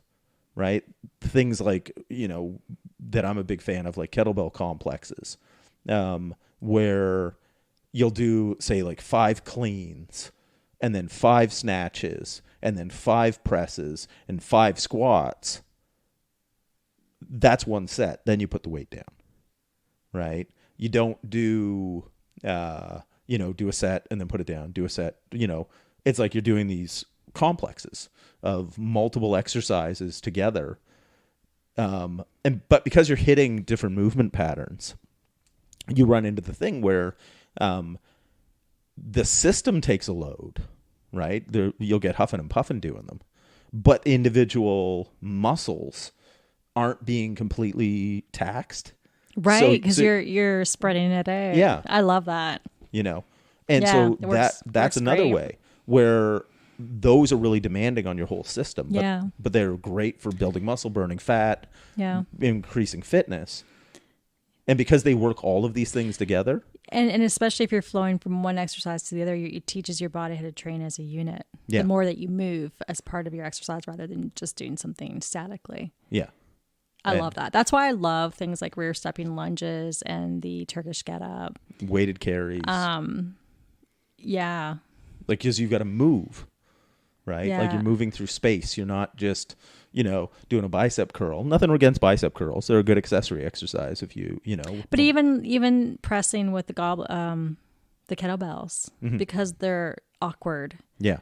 right? Things like, that I'm a big fan of, like kettlebell complexes, where you'll do, say, like 5 cleans and then 5 snatches and then 5 presses and 5 squats. That's one set. Then you put the weight down, right? You don't do, do a set and then put it down, do a set, it's like you're doing these complexes of multiple exercises together. But because you're hitting different movement patterns, you run into the thing where the system takes a load, right? You'll get huffing and puffing doing them, but individual muscles aren't being completely taxed, right? Because you're spreading it out. Yeah, I love that. And so that's another great way where those are really demanding on your whole system. But they're great for building muscle, burning fat, increasing fitness. And because they work all of these things together. And especially if you're flowing from one exercise to the other, it teaches your body how to train as a unit. Yeah. The more that you move as part of your exercise rather than just doing something statically. Yeah. I love that. That's why I love things like rear stepping lunges and the Turkish get up. Weighted carries. Yeah. Like, because you've got to move. right? Yeah. Like you're moving through space. You're not just, doing a bicep curl. Nothing against bicep curls. They're a good accessory exercise if you. But even pressing with the kettlebells, because they're awkward. Yeah.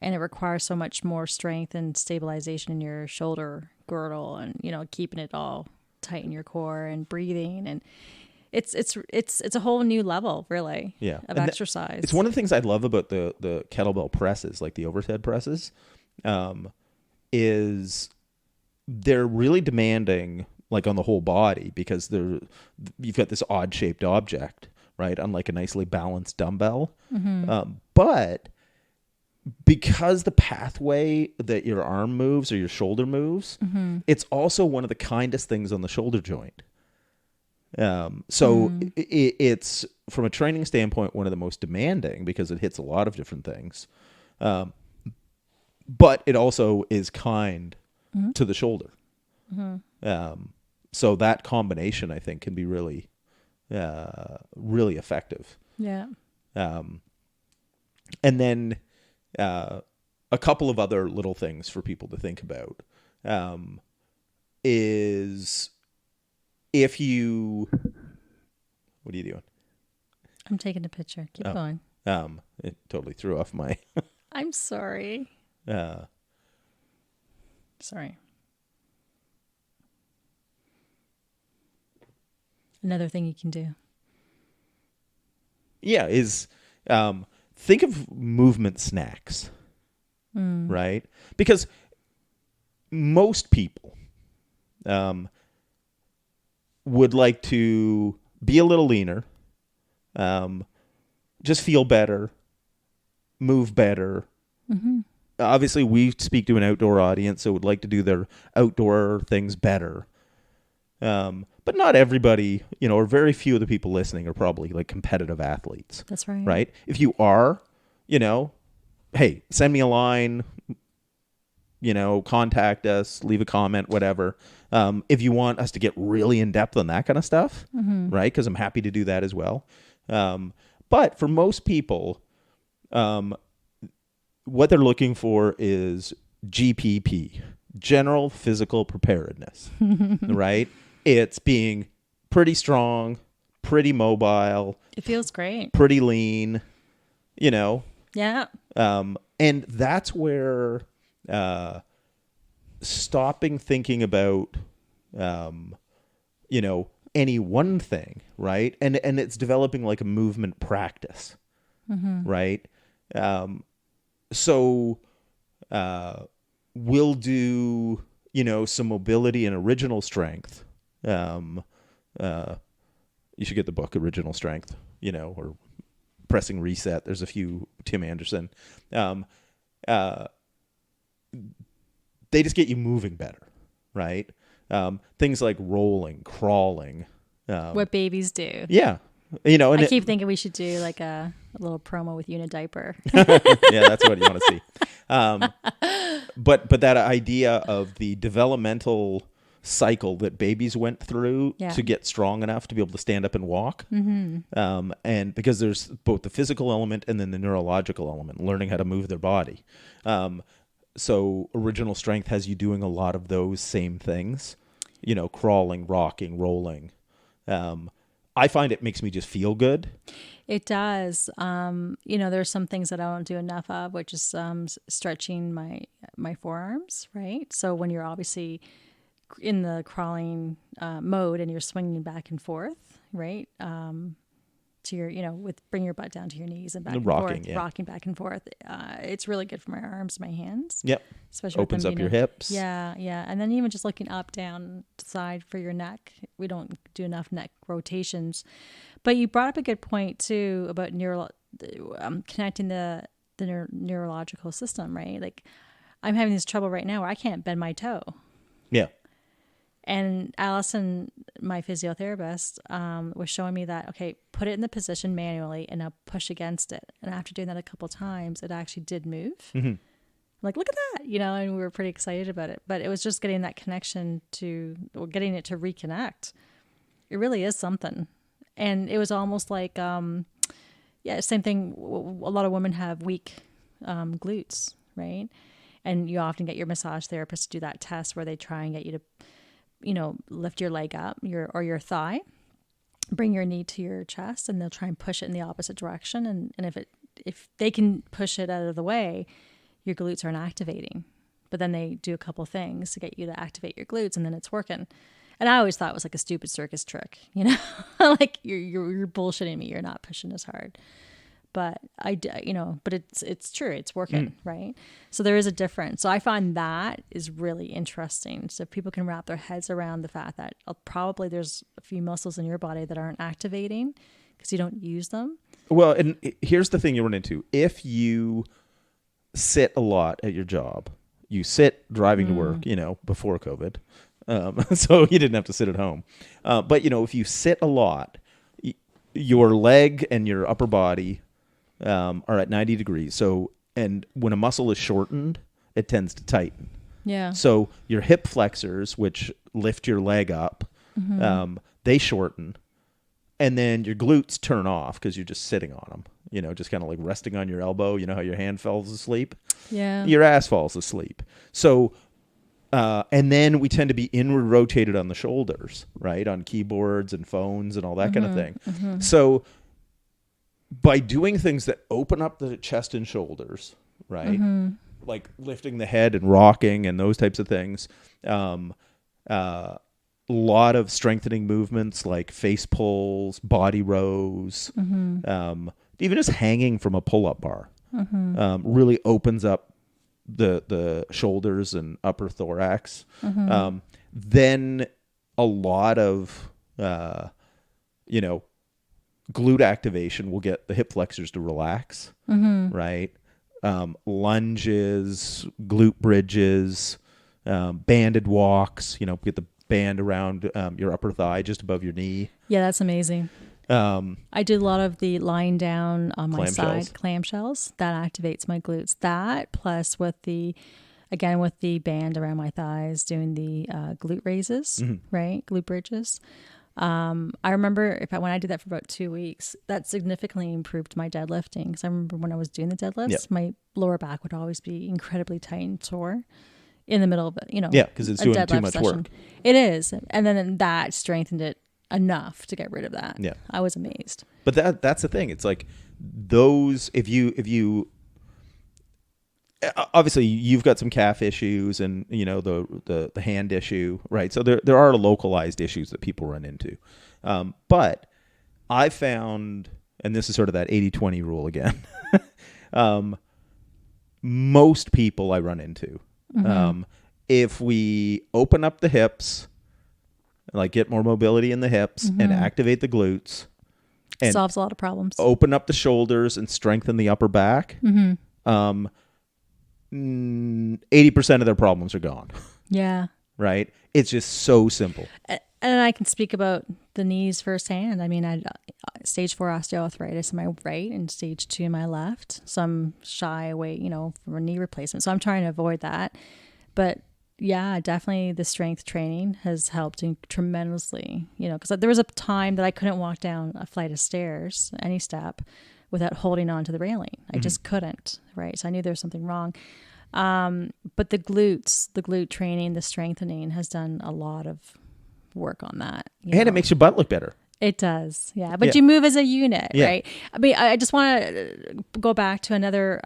And it requires so much more strength and stabilization in your shoulder girdle, and keeping it all tight in your core and breathing, and it's a whole new level, really. Yeah. Of exercise. It's one of the things I love about the kettlebell presses, like the overhead presses, is they're really demanding, like on the whole body, because you've got this odd shaped object, right? Unlike a nicely balanced dumbbell, but because the pathway that your arm moves or your shoulder moves, it's also one of the kindest things on the shoulder joint. It's, from a training standpoint, one of the most demanding because it hits a lot of different things. But it also is kind to the shoulder. So that combination, I think, can be really, really effective. Yeah. And then a couple of other little things for people to think about is if you... What are you doing? I'm taking a picture. Keep going. It totally threw off my... I'm sorry. Sorry. Another thing you can do. Yeah, is think of movement snacks, right? Because most people would like to be a little leaner, just feel better, move better. Obviously, we speak to an outdoor audience, so would like to do their outdoor things better. But not everybody, or very few of the people listening are probably like competitive athletes. That's right. Right? If you are, hey, send me a line, contact us, leave a comment, whatever. If you want us to get really in depth on that kind of stuff, right? Because I'm happy to do that as well. But for most people, what they're looking for is GPP, general physical preparedness, right? It's being pretty strong, pretty mobile. It feels great. Pretty lean, Yeah. And that's where stopping thinking about, any one thing, right? And it's developing like a movement practice, right? So we'll do, some mobility and original strength. You should get the book Original Strength, or Pressing Reset. There's a few, Tim Anderson. They just get you moving better, right? Things like rolling, crawling. What babies do. Yeah. And I keep thinking we should do like a little promo with Unidiaper. Yeah, that's what you want to see. But that idea of the developmental cycle that babies went through to get strong enough to be able to stand up and walk. And because there's both the physical element and then the neurological element, learning how to move their body. So original strength has you doing a lot of those same things, crawling, rocking, rolling. I find it makes me just feel good. It does. There's some things that I don't do enough of, which is stretching my forearms, right? So when you're obviously in the crawling mode and you're swinging back and forth, right? To your, bring your butt down to your knees and back and forth, rocking back and forth. It's really good for my arms, my hands. Yep. Especially opens up your hips. Yeah. And then even just looking up, down, side for your neck. We don't do enough neck rotations. But you brought up a good point too about connecting the neurological system, right? Like I'm having this trouble right now where I can't bend my toe. Yeah. And Allison, my physiotherapist, was showing me that, okay, put it in the position manually and now push against it. And after doing that a couple of times, it actually did move. I'm like, look at that, and we were pretty excited about it. But it was just getting that connection getting it to reconnect. It really is something. And it was almost like, same thing. A lot of women have weak glutes, right? And you often get your massage therapist to do that test where they try and get you to, lift your leg up, your thigh, bring your knee to your chest, and they'll try and push it in the opposite direction. And if they can push it out of the way, your glutes aren't activating. But then they do a couple things to get you to activate your glutes, and then it's working. And I always thought it was like a stupid circus trick, like you're bullshitting me. You're not pushing as hard. But but it's true. It's working, right? So there is a difference. So I find that is really interesting. So if people can wrap their heads around the fact that probably there's a few muscles in your body that aren't activating because you don't use them. Well, and here's the thing you run into. If you sit a lot at your job, you sit driving to work, before COVID, so you didn't have to sit at home. But, if you sit a lot, your leg and your upper body are at 90 degrees. So, and when a muscle is shortened, it tends to tighten. Yeah. So your hip flexors, which lift your leg up, they shorten. And then your glutes turn off because you're just sitting on them, just kind of like resting on your elbow. You know how your hand falls asleep? Yeah. Your ass falls asleep. So, and then we tend to be inward rotated on the shoulders, right? On keyboards and phones and all that kind of thing. So by doing things that open up the chest and shoulders, right? Like lifting the head and rocking and those types of things, lot of strengthening movements like face pulls, body rows, even just hanging from a pull-up bar really opens up the shoulders and upper thorax. Then a lot of glute activation will get the hip flexors to relax, right? Lunges, glute bridges, banded walks, get the band around your upper thigh just above your knee. Yeah, that's amazing. I did a lot of the lying down on my side clamshells. That activates my glutes. That plus with the band around my thighs, doing the glute raises, right? Glute bridges. I remember when I did that for about 2 weeks, that significantly improved my deadlifting. Because I remember when I was doing the deadlifts, my lower back would always be incredibly tight and sore in the middle of it, Yeah, because it's doing too much work. It is. And then that strengthened it enough to get rid of that. Yeah. I was amazed. But that's the thing. It's like those, if you obviously you've got some calf issues and the hand issue, right? So there are localized issues that people run into. But I found, and this is sort of that 80-20 rule again, most people I run into, if we open up the hips, like get more mobility in the hips and activate the glutes, and solves a lot of problems. Open up the shoulders and strengthen the upper back. 80% of their problems are gone. Yeah. Right? It's just so simple. And I can speak about the knees firsthand. I mean, I had stage 4 osteoarthritis in my right and stage 2 in my left. So I'm shy away, from a knee replacement. So I'm trying to avoid that. But yeah, definitely the strength training has helped tremendously, because there was a time that I couldn't walk down a flight of stairs, any step, without holding on to the railing. I just couldn't, right? So I knew there was something wrong. But the glute training, the strengthening has done a lot of work on that. And it makes your butt look better. It does, yeah. But you move as a unit, right? I mean, I just want to go back to another,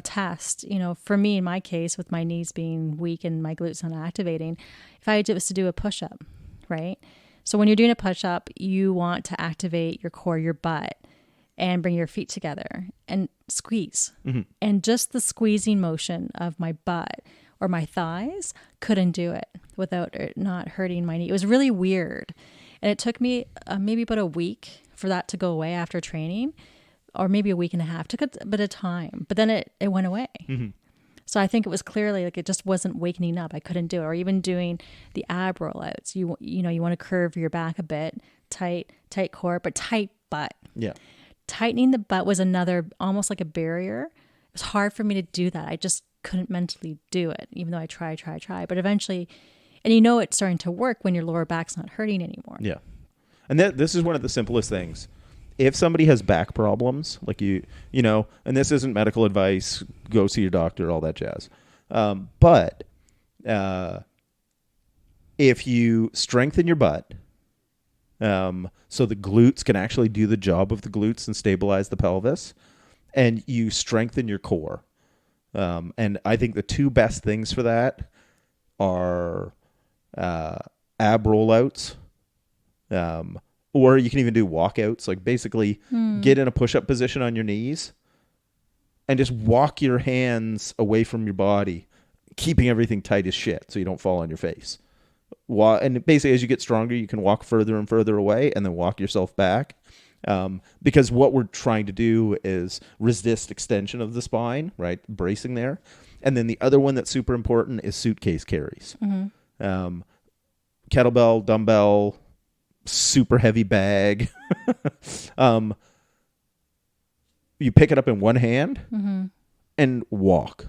test. For me, in my case, with my knees being weak and my glutes not activating, if I was to do a push-up, right? So when you're doing a push-up, you want to activate your core, your butt, and bring your feet together and squeeze. And just the squeezing motion of my butt or my thighs couldn't do it without it not hurting my knee. It was really weird. And it took me maybe about a week for that to go away after training, or maybe a week and a half. It took a bit of time, but then it went away. So I think it was clearly like it just wasn't wakening up. I couldn't do it. Or even doing the ab rollouts. You want to curve your back a bit, tight core, but tight butt. Yeah. Tightening the butt was another, almost like a barrier. It was hard for me to do that. I just couldn't mentally do it, even though I try. But eventually, and it's starting to work when your lower back's not hurting anymore. Yeah. And this is one of the simplest things if somebody has back problems, like you know, and this isn't medical advice, go see your doctor, all that jazz. But if you strengthen your butt, so the glutes can actually do the job of the glutes and stabilize the pelvis, and you strengthen your core. And I think the two best things for that are ab rollouts, or you can even do walkouts. Like basically get in a push-up position on your knees and just walk your hands away from your body, keeping everything tight as shit so you don't fall on your face. And basically as you get stronger, you can walk further and further away and then walk yourself back. Because what we're trying to do is resist extension of the spine, right? Bracing there. And then the other one that's super important is suitcase carries. Kettlebell, dumbbell, super heavy bag. You pick it up in one hand and walk.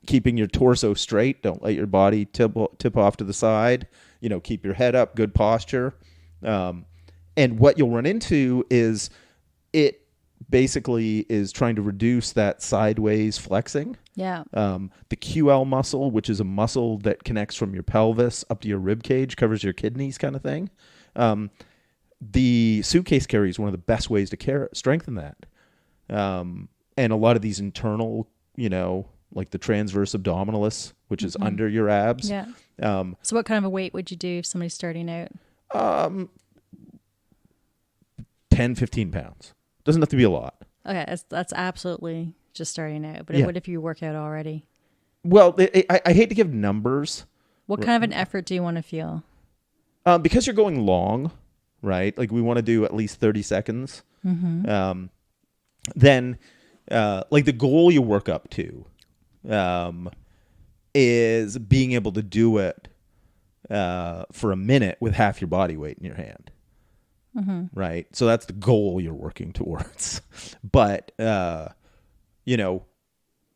Keeping your torso straight. Don't let your body tip off to the side. You know, keep your head up, good posture. And what you'll run into is it basically is trying to reduce that sideways flexing. Yeah. The QL muscle, which is a muscle that connects from your pelvis up to your rib cage, covers your kidneys kind of thing. The suitcase carry is one of the best ways to strengthen that. And a lot of these internal, you know, like the transverse abdominalis, which is under your abs. Yeah. So what kind of a weight would you do if somebody's starting out? 10, 15 pounds. Doesn't have to be a lot. Okay, that's absolutely just starting out. But Yeah. what if you work out already? Well, I hate to give numbers. What kind of an effort do you want to feel? Because you're going long, right? Like we want to do at least 30 seconds. Then, like the goal you work up to is being able to do it for a minute with half your body weight in your hand. Right. So that's the goal you're working towards. But, you know,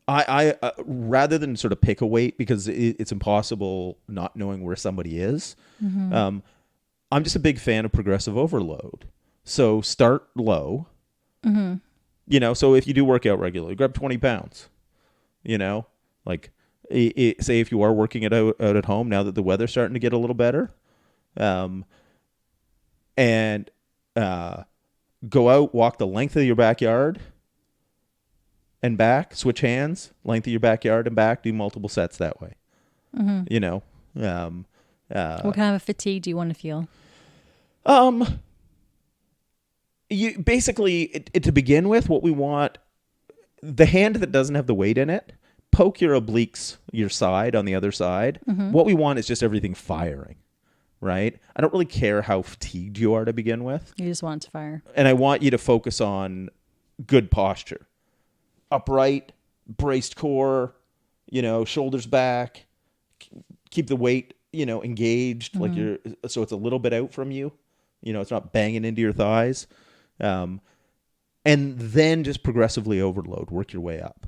I rather than sort of pick a weight because it's impossible not knowing where somebody is. I'm just a big fan of progressive overload. So start low, you know, so if you do work out regularly, grab 20 pounds, you know, like say if you are working it out at home now that the weather's starting to get a little better, and go out, walk the length of your backyard and back, switch hands, length of your backyard and back, do multiple sets that way. You know, What kind of a fatigue do you want to feel? You basically to begin with, what we want, the hand that doesn't have the weight in it, poke your obliques, your side on the other side. What we want is just everything firing. Right? I don't really care how fatigued you are to begin with. You just want it to fire. And I want you to focus on good posture. Upright, braced core, you know, shoulders back. Keep the weight, you know, engaged, like so it's a little bit out from you. You know, it's not banging into your thighs. And then just progressively overload, work your way up.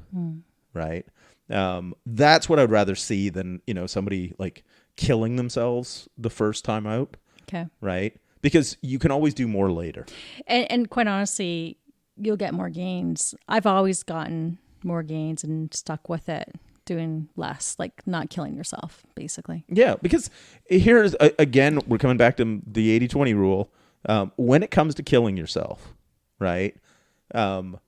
Right? That's what I'd rather see than, you know, somebody like killing themselves the first time out. Okay. Right? Because you can always do more later. And quite honestly, you'll get more gains. I've always gotten more gains and stuck with it, doing less, like not killing yourself, basically. Yeah, because here's, again, we're coming back to the 80-20 rule. When it comes to killing yourself, right, no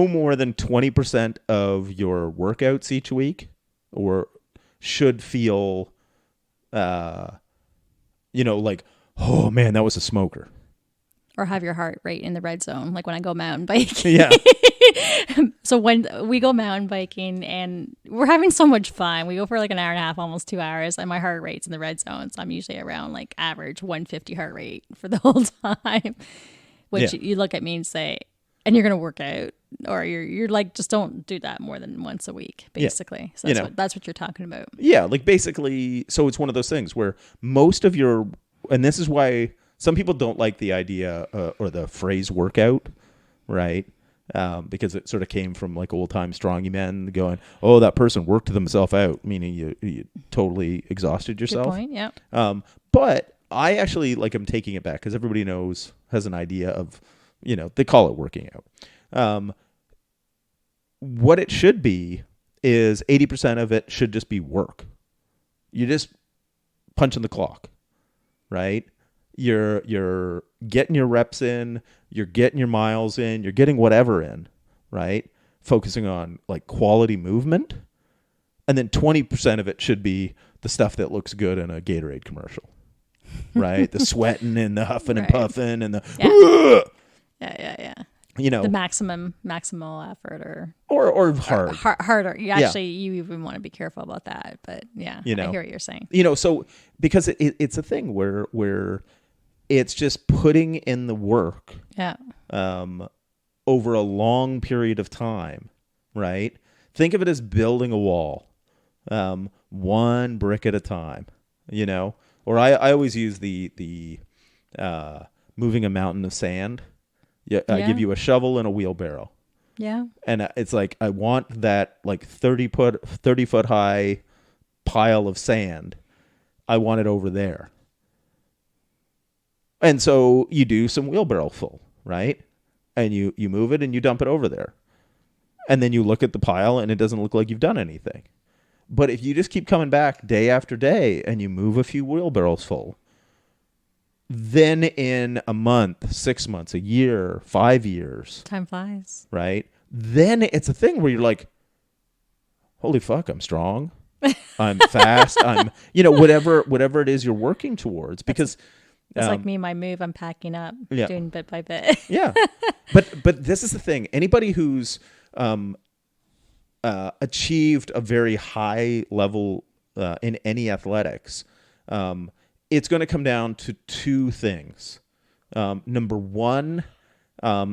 more than 20% of your workouts each week or should feel, you know, like, oh man, that was a smoker. Or have your heart rate in the red zone, like when I go mountain biking. Yeah. So when we go mountain biking and we're having so much fun, we go for like an hour and a half, almost 2 hours, and my heart rate's in the red zone. So I'm usually around like average 150 heart rate for the whole time, which you look at me and say, and you're going to work out, or you're like, just don't do that more than once a week, basically. So that's what you're talking about. Yeah. Like basically, so it's one of those things where most of your, and this is why some people don't like the idea or the phrase workout, right? Because it sort of came from like old time strongy men going, oh, that person worked themselves out, meaning you totally exhausted yourself. Good point, yeah. But I actually I'm taking it back because everybody has an idea of, they call it working out. What it should be is 80% of it should just be work. You're just punching the clock, right? You're getting your reps in, you're getting your miles in, you're getting whatever in, right? Focusing on quality movement. And then 20% of it should be the stuff that looks good in a Gatorade commercial, right? The sweating and the huffing and puffing and the yeah. The maximal effort or hard. Harder. You even want to be careful about that, but I hear what you're saying. So because it's a thing where it's just putting in the work. Yeah. Over a long period of time, right? Think of it as building a wall, one brick at a time, Or I always use the moving a mountain of sand. I give you a shovel and a wheelbarrow. Yeah. And it's I want that 30 foot high pile of sand. I want it over there. And so you do some wheelbarrow full, right? And you move it and you dump it over there. And then you look at the pile and it doesn't look like you've done anything. But if you just keep coming back day after day and you move a few wheelbarrows full, then in a month, 6 months, a year, 5 years. Time flies. Right? Then it's a thing where you're holy fuck, I'm strong. I'm fast. I'm, whatever it is you're working towards. Because it's like me, my move, I'm packing up, doing bit by bit. Yeah. But this is the thing. Anybody who's achieved a very high level in any athletics, it's going to come down to two things. Number one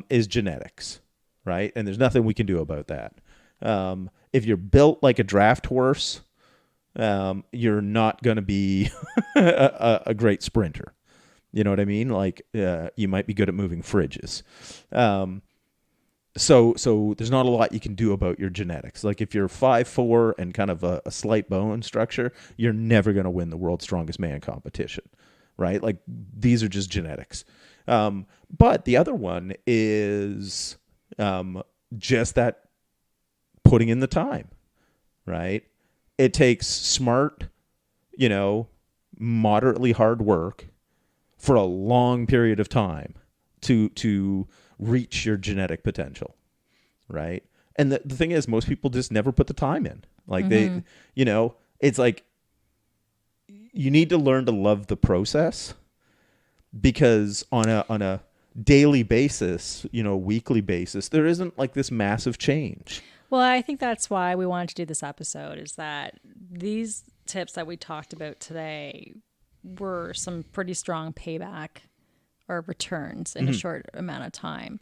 is genetics, right? And there's nothing we can do about that. If you're built like a draft horse, you're not going to be a great sprinter. You know what I mean? You might be good at moving fridges. So there's not a lot you can do about your genetics. If you're 5'4" and kind of a slight bone structure, you're never going to win the world's strongest man competition, right? These are just genetics. But the other one is just that putting in the time, right? It takes smart, moderately hard work for a long period of time to reach your genetic potential, right? And the thing is, most people just never put the time in. They, it's you need to learn to love the process, because on a daily basis, weekly basis, there isn't this massive change. Well, I think that's why we wanted to do this episode, is that these tips that we talked about today were some pretty strong payback or returns in a short amount of time,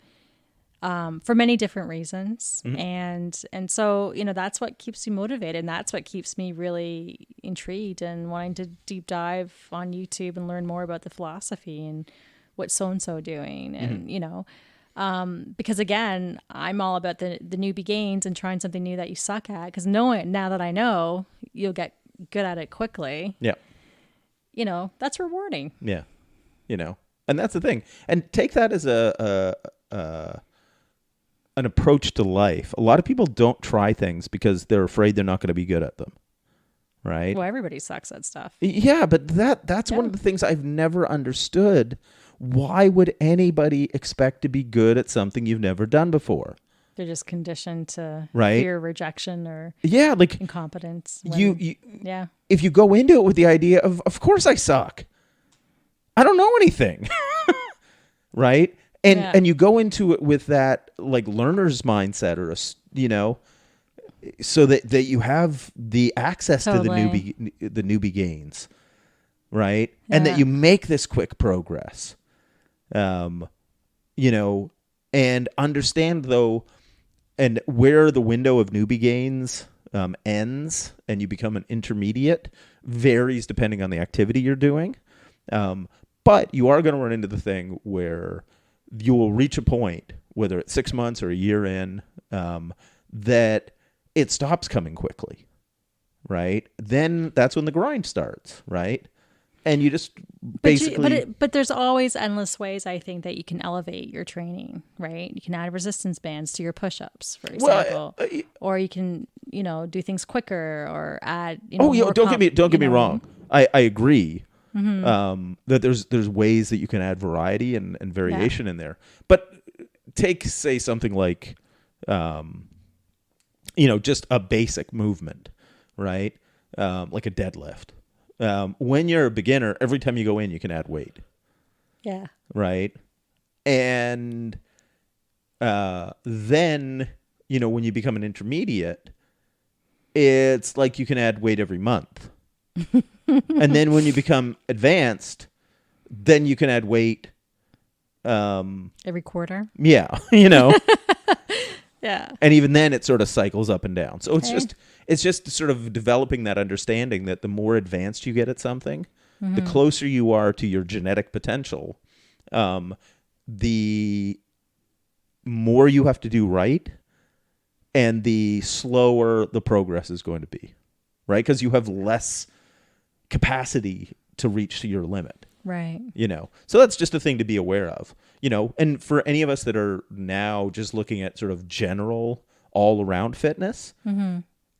for many different reasons. And so, that's what keeps you motivated. And that's what keeps me really intrigued and wanting to deep dive on YouTube and learn more about the philosophy and what so-and-so doing. And, because again, I'm all about the newbie gains and trying something new that you suck at. Because now that I know, you'll get good at it quickly. Yeah. That's rewarding. Yeah. And that's the thing. And take that as an approach to life. A lot of people don't try things because they're afraid they're not going to be good at them. Right? Well, everybody sucks at stuff. Yeah, but that's one of the things I've never understood. Why would anybody expect to be good at something you've never done before? They're just conditioned to right? fear rejection or incompetence. Yeah. If you go into it with the idea of course I suck. I don't know anything. Right? And you go into it with that learner's mindset, or so that you have the access to the newbie gains, right? Yeah. And that you make this quick progress. And understand though, and where the window of newbie gains ends and you become an intermediate varies depending on the activity you're doing. But you are going to run into the thing where you will reach a point, whether it's 6 months or a year in, that it stops coming quickly, right? Then that's when the grind starts, right? And you just basically... But there's always endless ways, I think, that you can elevate your training, right? You can add resistance bands to your push-ups, for example. Or you can, do things quicker or add, more don't get me wrong. I agree. That there's ways that you can add variety and variation in there. But take, say, something like, just a basic movement, right? Like a deadlift. When you're a beginner, every time you go in, you can add weight. Yeah. Right? And then, when you become an intermediate, it's like you can add weight every month. And then when you become advanced, then you can add weight every quarter. Yeah, Yeah. And even then it sort of cycles up and down. So it's just sort of developing that understanding that the more advanced you get at something, the closer you are to your genetic potential, the more you have to do right, and the slower the progress is going to be, right? Because you have less capacity to reach to your limit. Right. So that's just a thing to be aware of, and for any of us that are now just looking at sort of general all around fitness,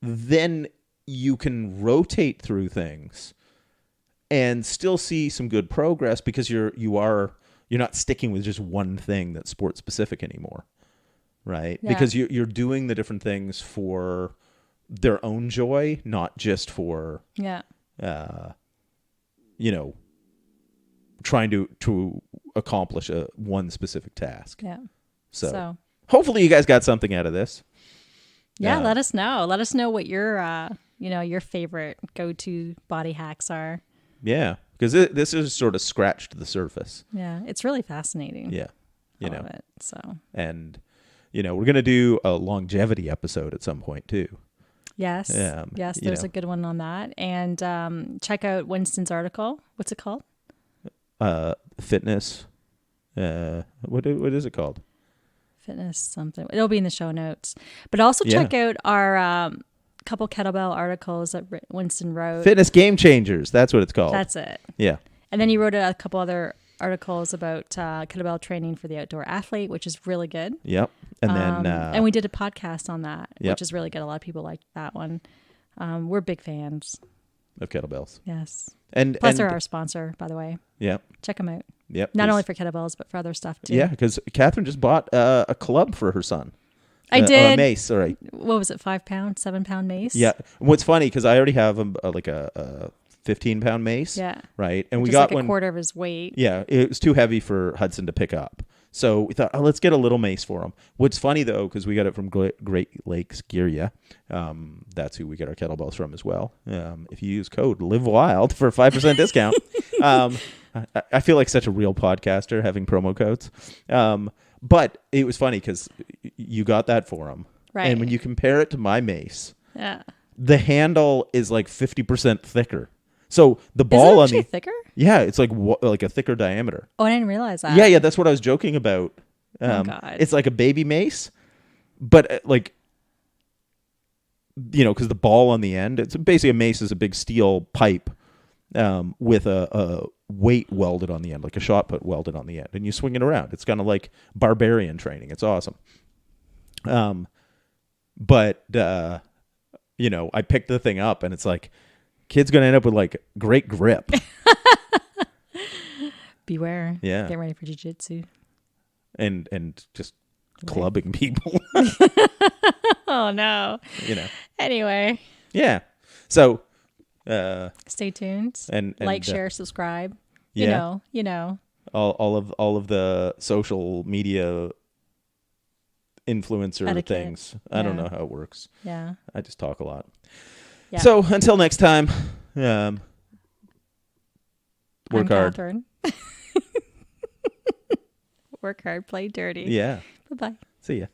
then you can rotate through things and still see some good progress because you're not sticking with just one thing that's sport specific anymore. Right. Yeah. Because you're doing the different things for their own joy, not just for, trying to accomplish one specific task. Yeah. So hopefully you guys got something out of this. Yeah. Let us know. Let us know what your, your favorite go-to body hacks are. Yeah. Because this is sort of scratched the surface. Yeah. It's really fascinating. Yeah. I love it. So. And, we're going to do a longevity episode at some point too. Yes. Yes. There's a good one on that. And check out Winston's article. What's it called? Fitness. What is it called? Fitness something. It'll be in the show notes. But also check out our couple kettlebell articles that Winston wrote. Fitness Game Changers. That's what it's called. That's it. Yeah. And then he wrote a couple other articles about kettlebell training for the outdoor athlete, which is really good. Yep. And then and we did a podcast on that, which is really good. A lot of people like that one. We're big fans of kettlebells. Yes. And they're our sponsor, by the way. Yeah. Check them out. Yep. Not only for kettlebells, but for other stuff too. Yeah, because Catharine just bought a club for her son. I did. A mace, sorry. What was it, 5 pound, 7 pound mace? Yeah. What's funny, because I already have a 15-pound mace. Yeah. Right? And we just got like a quarter of his weight. Yeah. It was too heavy for Hudson to pick up. So we thought, let's get a little mace for him. What's funny, though, because we got it from Great Lakes Gear, that's who we get our kettlebells from as well. If you use code LIVEWILD for a 5% discount. I feel like such a real podcaster having promo codes. But it was funny because you got that for him. Right. And when you compare it to my mace, the handle is like 50% thicker. So the ball on the thicker? Yeah, it's like a thicker diameter. Oh, I didn't realize that. Yeah, that's what I was joking about. Oh God. It's like a baby mace, but because the ball on the end, it's basically a mace is a big steel pipe with a weight welded on the end, like a shot put welded on the end, and you swing it around. It's kind of like barbarian training. It's awesome. But I picked the thing up, and it's like, kid's gonna end up with like great grip. Beware. Yeah. Get ready for jiu-jitsu. And just clubbing people. Oh no. Anyway. Yeah. So stay tuned. And like, share, subscribe. Yeah. You know. All of the social media influencer etiquette. Things. I don't know how it works. Yeah. I just talk a lot. Yeah. So until next time, work hard. Catharine. Work hard, play dirty. Yeah. Bye-bye. See ya.